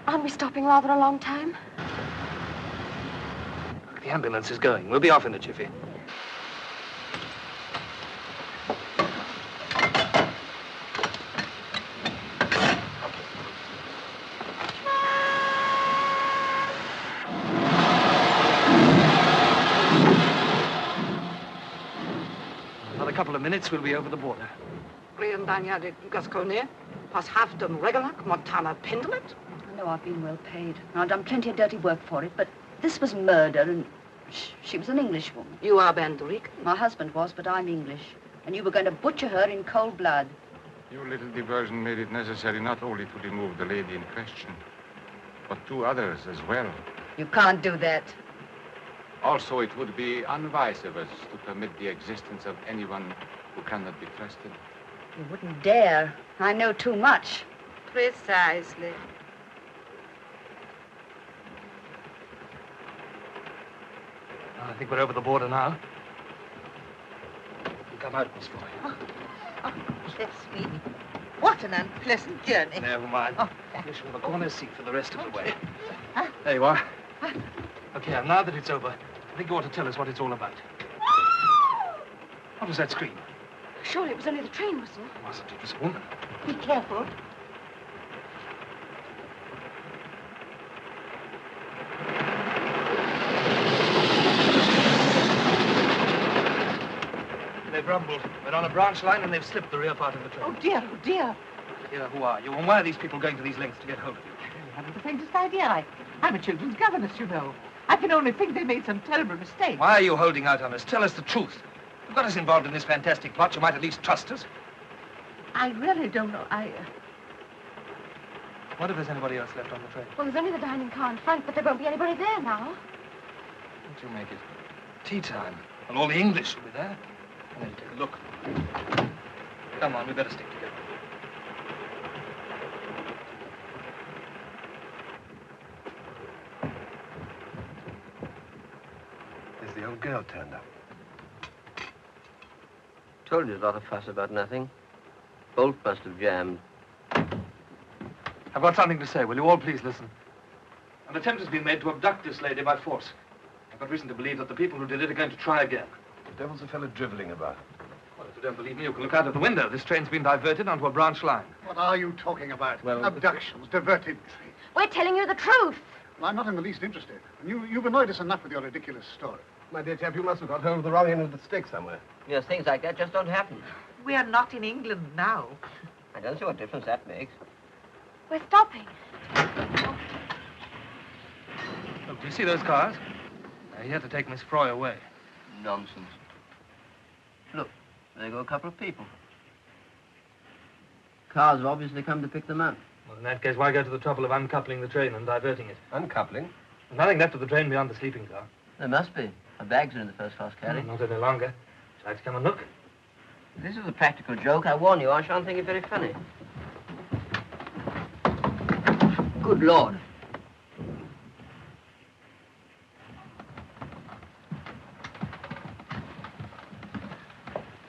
Speaker 8: Aren't we stopping rather a long time?
Speaker 10: The ambulance is going. We'll be off in a jiffy. Another couple of minutes, we'll be over the border.
Speaker 17: Briandania de Gascogne, pas Hafton Regalac, Montana Pendlet.
Speaker 18: I know I've been well paid. I've done plenty of dirty work for it, but this was murder, and she was an Englishwoman.
Speaker 17: You are Banderic?
Speaker 18: My husband was, but I'm English. And you were going to butcher her in cold blood.
Speaker 13: Your little diversion made it necessary not only to remove the lady in question, but 2 others as well.
Speaker 18: You can't do that.
Speaker 13: Also, it would be unwise of us to permit the existence of anyone who cannot be trusted.
Speaker 18: You wouldn't dare. I know too much.
Speaker 17: Precisely.
Speaker 10: I think we're over the border now. come out, Miss Froy.
Speaker 9: Oh, bless me. What an unpleasant journey.
Speaker 10: Never mind. You shall have a corner seat for the rest of the way. There you are. Look here, now that it's over, I think you ought to tell us what it's all about. What was that scream?
Speaker 5: Surely it was only the train whistle.
Speaker 10: It wasn't. It was a woman.
Speaker 9: Be careful.
Speaker 10: They've rumbled. We're on a branch line and they've slipped the rear part of the train.
Speaker 9: Oh, dear, oh, dear.
Speaker 10: Here, who are you? And why are these people going to these lengths to get hold of you?
Speaker 9: I haven't the faintest idea. I'm a children's governess, you know. I can only think they made some terrible mistake.
Speaker 10: Why are you holding out on us? Tell us the truth. You've got us involved in this fantastic plot. You might at least trust us.
Speaker 9: I really don't know.
Speaker 10: What if there's anybody else left on the train?
Speaker 5: Well, there's only the dining car in front, but there won't be anybody there now.
Speaker 10: Won't you make it tea time? Well, all the English will be there. And then take a look. Come on, we better stick together.
Speaker 15: There's the old girl turned up.
Speaker 3: Told you a lot of fuss about nothing. Bolt must have jammed.
Speaker 10: I've got something to say. Will you all please listen? An attempt has been made to abduct this lady by force. I've got reason to believe that the people who did it are going to try again.
Speaker 15: The devil's a fellow driveling about.
Speaker 10: Well, if you don't believe me, you can look out of the window. This train's been diverted onto a branch line.
Speaker 7: What are you talking about?
Speaker 10: Well,
Speaker 7: abductions, diverted trains.
Speaker 5: We're telling you the truth.
Speaker 7: Well, I'm not in the least interested. And you've annoyed us enough with your ridiculous story.
Speaker 15: My dear chap, you must have got hold of the wrong end of the stick somewhere.
Speaker 3: Yes, things like that just don't happen.
Speaker 9: We are not in England now.
Speaker 3: I don't see what difference that makes.
Speaker 5: We're stopping.
Speaker 10: Look, do you see those cars? They're here to take Miss Froy away.
Speaker 3: Nonsense. Look, there go a couple of people. Cars have obviously come to pick them up.
Speaker 10: Well, in that case, why go to the trouble of uncoupling the train and diverting it?
Speaker 15: Uncoupling?
Speaker 10: There's nothing left of the train beyond the sleeping car.
Speaker 3: There must be. Our bags are in the first-class carriage.
Speaker 10: Not any longer. Would you like to come and look?
Speaker 3: This is a practical joke. I warn you, I shan't think it very funny. Good Lord.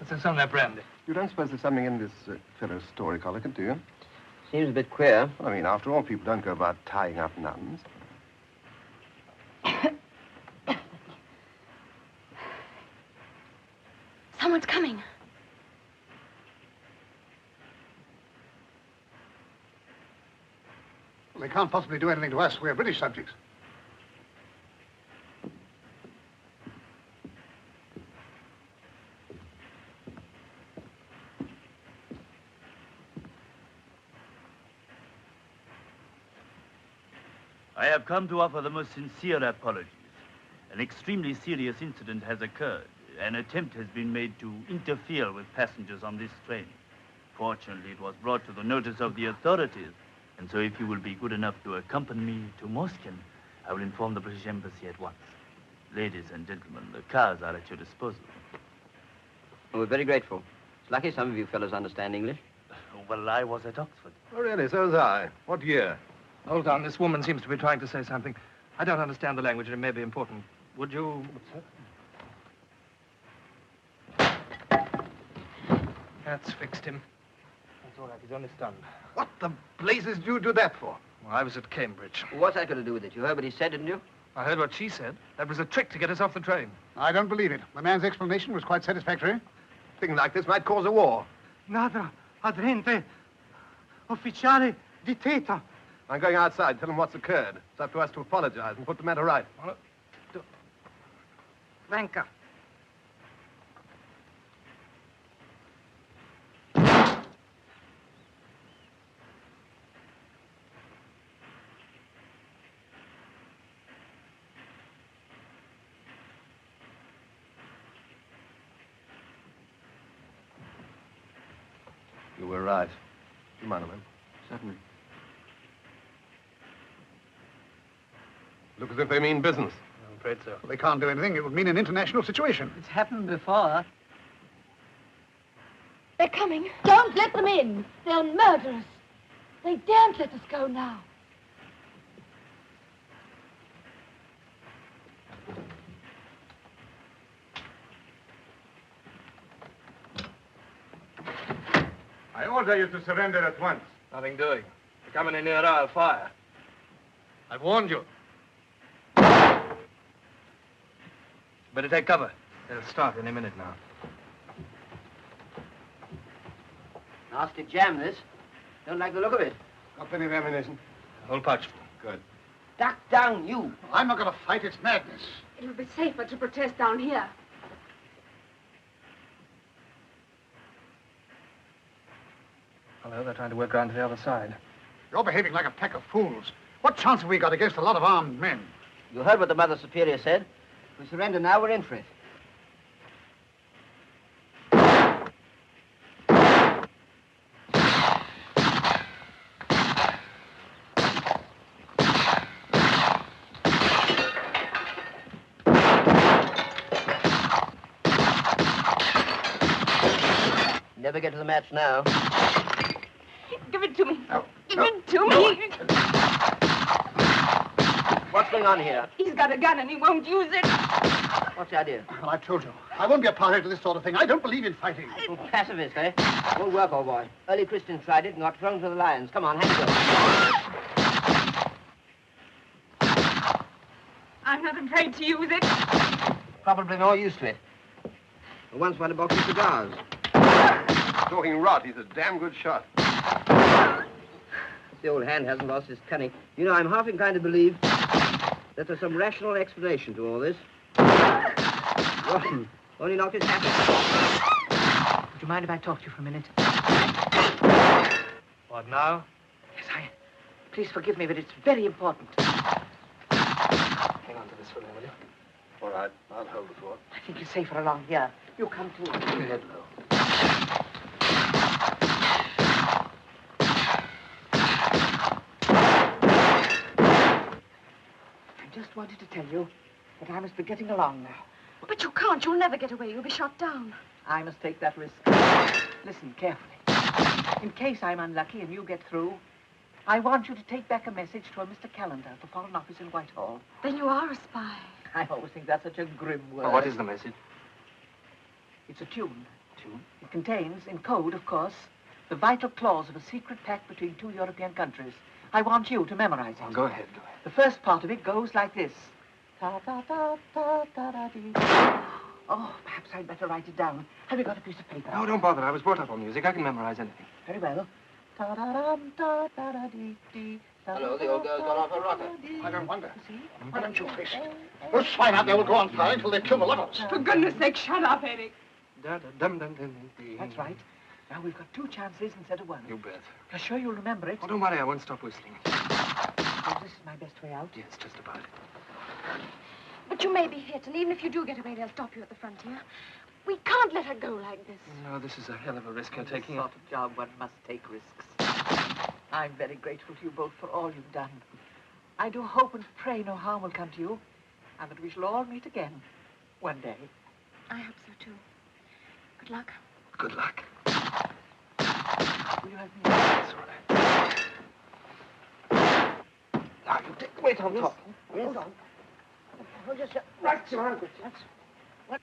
Speaker 10: What's on that brandy?
Speaker 15: You don't suppose there's something in this fellow's story, Collican, do you?
Speaker 3: Seems a bit queer.
Speaker 15: Well, I mean, after all, people don't go about tying up nuns.
Speaker 5: Someone's coming.
Speaker 7: Well, they can't possibly do anything to us. We're British subjects.
Speaker 19: I have come to offer the most sincere apologies. An extremely serious incident has occurred. An attempt has been made to interfere with passengers on this train. Fortunately, it was brought to the notice of the authorities. And so if you will be good enough to accompany me to Moscow, I will inform the British Embassy at once. Ladies and gentlemen, the cars are at your disposal.
Speaker 3: Well, we're very grateful. It's lucky some of you fellows understand English.
Speaker 19: Well, I was at Oxford.
Speaker 15: Oh, really? So was I. What year?
Speaker 10: Hold on, this woman seems to be trying to say something. I don't understand the language, and it may be important. Would you... That's fixed him. That's all right, he's only stunned.
Speaker 7: What the blazes do you do that for?
Speaker 10: Well, I was at Cambridge.
Speaker 3: What's that got to do with it? You heard what he said, didn't you?
Speaker 10: I heard what she said. That was a trick to get us off the train.
Speaker 7: I don't believe it. The man's explanation was quite satisfactory.
Speaker 15: Things like this might cause a war.
Speaker 20: Nada, adrente, ufficiale di Teta.
Speaker 15: I'm going outside. Tell them what's occurred. It's up to us to apologize and put the matter right.
Speaker 17: Venka.
Speaker 15: You were right. Do you mind a minute?
Speaker 3: Certainly.
Speaker 15: Look as if they mean business.
Speaker 10: I'm afraid so.
Speaker 7: Well, they can't do anything. It would mean an international situation.
Speaker 17: It's happened before.
Speaker 5: They're coming. Don't let them in. They'll murder us. They daren't let us go now.
Speaker 13: I order you to surrender at once.
Speaker 10: Nothing doing. You're coming in near our fire. I've warned you. Better take cover. They'll start any minute now.
Speaker 3: Nasty jam, this. Don't like the look of it.
Speaker 15: Got plenty of ammunition.
Speaker 10: Whole pouch.
Speaker 15: Good.
Speaker 3: Duck down, you.
Speaker 7: I'm not going to fight. It's madness.
Speaker 6: It'll be safer to protest down here.
Speaker 10: Hello, they're trying to work around to the other side.
Speaker 7: You're behaving like a pack of fools. What chance have we got against a lot of armed men?
Speaker 3: You heard what the Mother Superior said. If we surrender now, we're in for it. Never get to the match now.
Speaker 6: Give it to me.
Speaker 7: No.
Speaker 6: Give it to me.
Speaker 3: What's going on here?
Speaker 6: He's got a gun and he won't use it.
Speaker 3: What's the idea?
Speaker 7: Well, I've told you. I won't be a party to this sort of thing. I don't believe in fighting.
Speaker 3: Oh, pacifist, eh? Won't work, old boy. Early Christians tried it and got thrown to the lions. Come on, hand it over.
Speaker 6: I'm not afraid to use it.
Speaker 3: Probably more used to it. I once had a box of cigars.
Speaker 4: Talking rot. He's a damn good shot.
Speaker 3: The old hand hasn't lost his cunning. You know, I'm half inclined to believe that there's some rational explanation to all this. Rotten. Only knocked his hat off.
Speaker 9: Would you mind if I talk to you for a minute?
Speaker 10: What now?
Speaker 9: Yes, Please forgive me, but it's very important.
Speaker 10: Hang on to this for me, will you?
Speaker 15: All right, I'll hold the fort.
Speaker 9: I think it's safer along here. You come too.
Speaker 15: Head low.
Speaker 9: I just wanted to tell you that I must be getting along now.
Speaker 5: But you can't. You'll never get away. You'll be shot down.
Speaker 9: I must take that risk. Listen carefully. In case I'm unlucky and you get through, I want you to take back a message to a Mr. Callender at the Foreign Office in Whitehall.
Speaker 5: Then you are a spy.
Speaker 9: I always think that's such a grim word.
Speaker 10: Well, what is the message?
Speaker 9: It's a tune. Tune? It contains, in code, of course, the vital clause of a secret pact between two European countries. I want you to memorize it.
Speaker 10: Well, go ahead.
Speaker 9: The first part of it goes like this. Ta-ta-ta-ta-ta-da-dee. Oh, perhaps I'd better write it down. Have you got a piece of paper?
Speaker 10: No, don't bother. I was brought up on music. I can memorize anything.
Speaker 9: Very well. Ta-da-dum-ta-ta-da-dee-dee.
Speaker 3: Hello, the old girl's gone off her rocker.
Speaker 7: I don't wonder. Why don't you face it? Those swine out there will go on firing until they kill the lovers.
Speaker 6: For goodness sake, shut up, Eric.
Speaker 9: That's right. Now we've got two chances instead of one.
Speaker 10: You bet.
Speaker 9: You're sure you'll remember it?
Speaker 10: Oh, don't worry. I won't stop whistling.
Speaker 9: Oh, this is my best way out?
Speaker 10: Yes, just about it.
Speaker 5: But you may be hit, and even if you do get away, they'll stop you at the frontier. We can't let her go like this.
Speaker 10: No, this is a hell of a risk you're taking.
Speaker 9: This sort of job, one must take risks. I'm very grateful to you both for all you've done. I do hope and pray no harm will come to you, and that we shall all meet again one day.
Speaker 5: I hope so, too. Good luck.
Speaker 10: Good luck.
Speaker 9: Will you help me?
Speaker 10: That's all right. Now, you take... Wait, I'm talking.
Speaker 9: Hold on. Hold yourself. Right, Margaret. That's... What?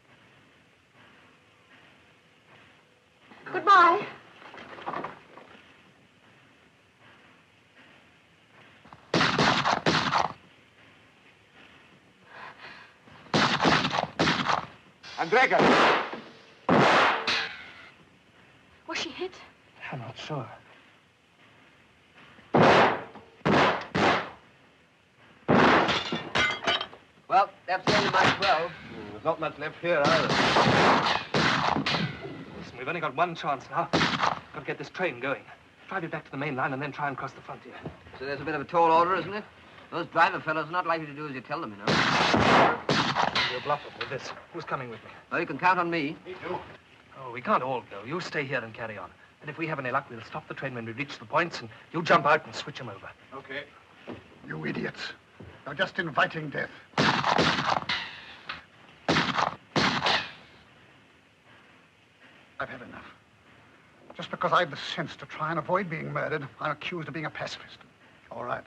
Speaker 5: Goodbye.
Speaker 13: Andrega!
Speaker 5: Was she hit?
Speaker 10: I'm not sure.
Speaker 3: Well, that's the end of my 12.
Speaker 4: There's not much left here, either.
Speaker 10: Listen, we've only got one chance now. Got to get this train going. Drive it back to the main line and then try and cross the frontier.
Speaker 3: So there's a bit of a tall order, isn't it? Those driver fellows are not likely to do as you tell them, you know.
Speaker 10: We'll bluff them with this. Who's coming with me?
Speaker 3: Well, you can count on me.
Speaker 10: Me too. Oh, we can't all go. You stay here and carry on. And if we have any luck, we'll stop the train when we reach the points, and you jump out and switch them over.
Speaker 7: Okay. You idiots. You're just inviting death. I've had enough. Just because I've the sense to try and avoid being murdered, I'm accused of being a pacifist. All right.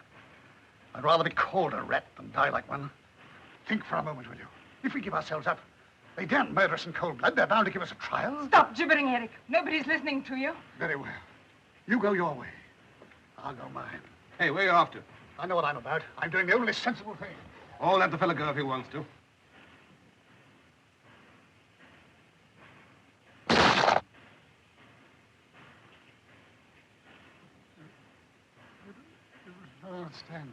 Speaker 7: I'd rather be called a rat than die like one. Think for a moment, will you? If we give ourselves up, they daren't murder us in cold blood. They're bound to give us a trial.
Speaker 6: Stop gibbering, Eric. Nobody's listening to you.
Speaker 7: Very well. You go your way. I'll go mine.
Speaker 4: Hey, where are you off to?
Speaker 7: I know what I'm about. I'm doing the only sensible thing.
Speaker 4: All let the fella go if he wants to.
Speaker 7: I don't understand.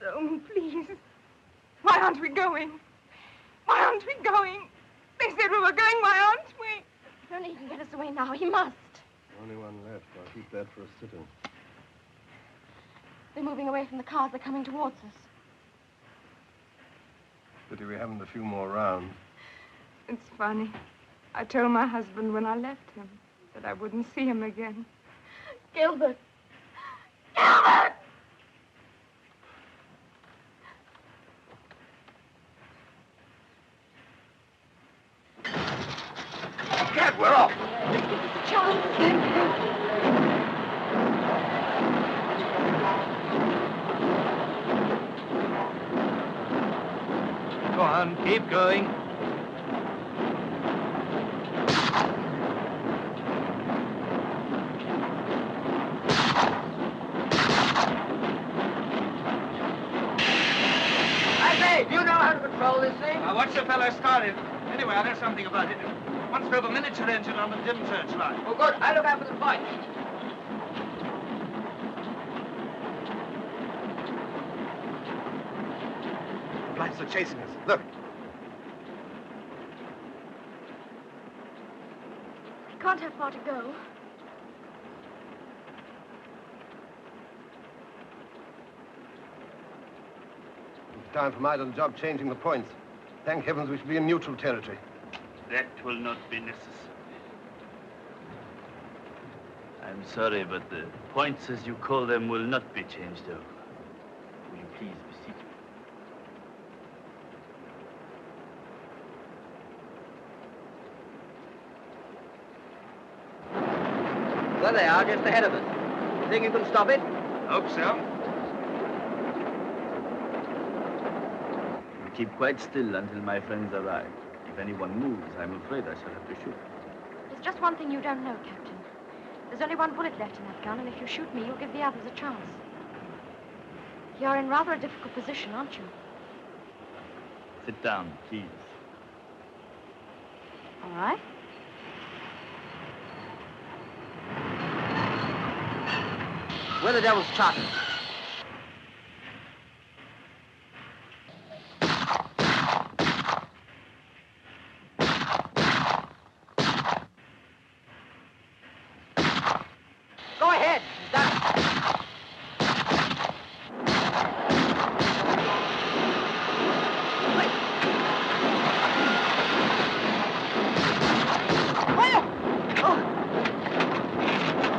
Speaker 6: Oh, please. Why aren't we going? Why aren't we going? They said we were going. Why aren't we?
Speaker 5: Don't even get us away now. He must.
Speaker 15: Only one left. I'll keep that for a sitter.
Speaker 5: They're moving away from the cars. They're coming towards us.
Speaker 15: Pity we haven't a few more rounds.
Speaker 6: It's funny. I told my husband when I left him that I wouldn't see him again.
Speaker 5: Gilbert! Gilbert!
Speaker 4: Dad, we're off!
Speaker 5: Charles!
Speaker 10: Go on, keep going.
Speaker 3: I say, do you know how to control this thing?
Speaker 10: Now, watch the fellow started. Anyway, I know something about it. Once we have a miniature engine on the dim searchlight.
Speaker 3: Oh, good. I'll look out for the point.
Speaker 4: The lights are chasing us. Look.
Speaker 5: We can't have far to go.
Speaker 4: It's time for my little job changing the points. Thank heavens we shall be in neutral territory.
Speaker 19: That will not be necessary. I'm sorry, but the points, as you call them, will not be changed over. Will you please be seated?
Speaker 3: There they are, just ahead of us. You think you can stop it?
Speaker 10: Hope so.
Speaker 19: Keep quite still until my friends arrive. If anyone moves, I'm afraid I shall have to shoot.
Speaker 5: There's just one thing you don't know, Captain. There's only one bullet left in that gun, and if you shoot me, you'll give the others a chance. You're in rather a difficult position, aren't you?
Speaker 19: Sit down, please.
Speaker 5: All right.
Speaker 3: Where the devil's charter? Go ahead. Done it. Fire! Oh.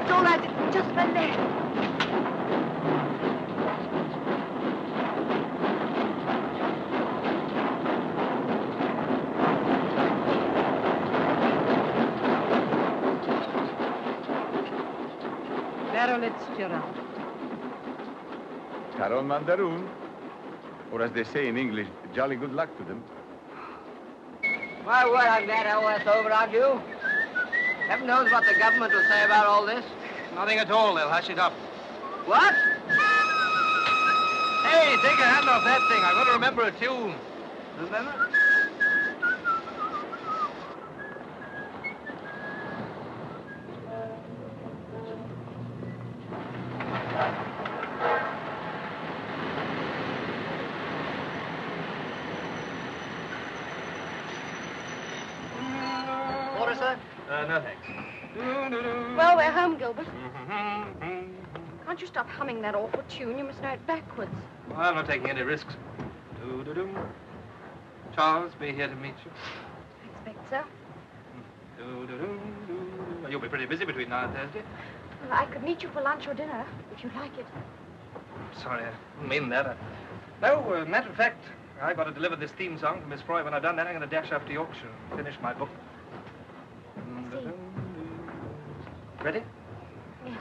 Speaker 3: It's all right. It just went there.
Speaker 13: Carol Mandaroon. Or as they say in English, jolly good luck to them.
Speaker 3: My word, I'm glad all that's over, aren't you? Heaven knows what the government will say about all this.
Speaker 10: Nothing at all. They'll hush it up.
Speaker 3: What?
Speaker 10: Hey, take your hand off that thing. I've got to remember a tune.
Speaker 3: Remember?
Speaker 10: Water, sir? No, thanks.
Speaker 5: Well, we're home, Gilbert. Can't you stop humming that awful tune? You must know it backwards.
Speaker 10: Well, I'm not taking any risks. Charles, be here to meet you.
Speaker 5: I expect so.
Speaker 10: You'll be pretty busy between now and Thursday.
Speaker 5: Well, I could meet you for lunch or dinner, if you'd like it.
Speaker 10: Sorry, I didn't mean that. No, matter of fact, I've got to deliver this theme song to Miss Froy. When I've done that, I'm going to dash up to Yorkshire and finish my book.
Speaker 8: see.
Speaker 10: Ready?
Speaker 8: Yes.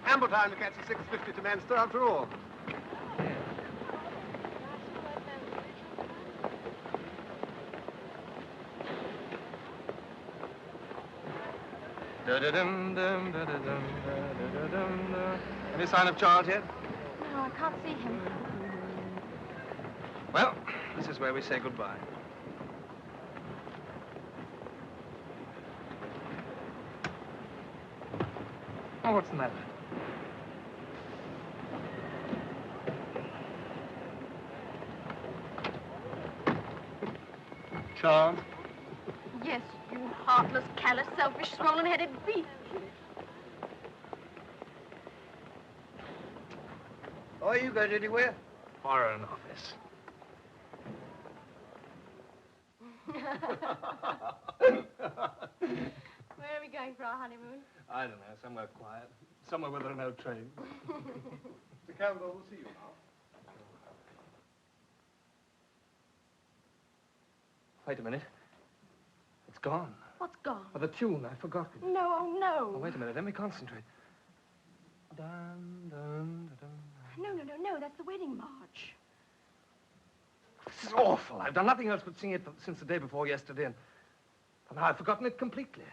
Speaker 4: Ample time to catch the 6:50 to Manchester after all.
Speaker 10: Any sign of Charles yet?
Speaker 8: No, I can't see him.
Speaker 10: Well, this is where we say goodbye. Oh, what's the matter? Charles?
Speaker 8: Yes, you heartless, callous, selfish, swollen-headed beast.
Speaker 10: Are you going anywhere? Foreign Office.
Speaker 8: Where are we going for our honeymoon?
Speaker 10: I don't know, somewhere quiet. Somewhere where there are no trains.
Speaker 4: Mr. Campbell, we'll see you now.
Speaker 10: Wait a minute. It's gone.
Speaker 8: What's gone?
Speaker 10: Oh, the tune, I've forgotten.
Speaker 8: No, oh, no.
Speaker 10: Oh, wait a minute, let me concentrate. Dun, dun, dun, dun.
Speaker 8: No, that's the wedding march.
Speaker 10: This is awful. I've done nothing else but sing it since the day before yesterday, and now I've forgotten it completely.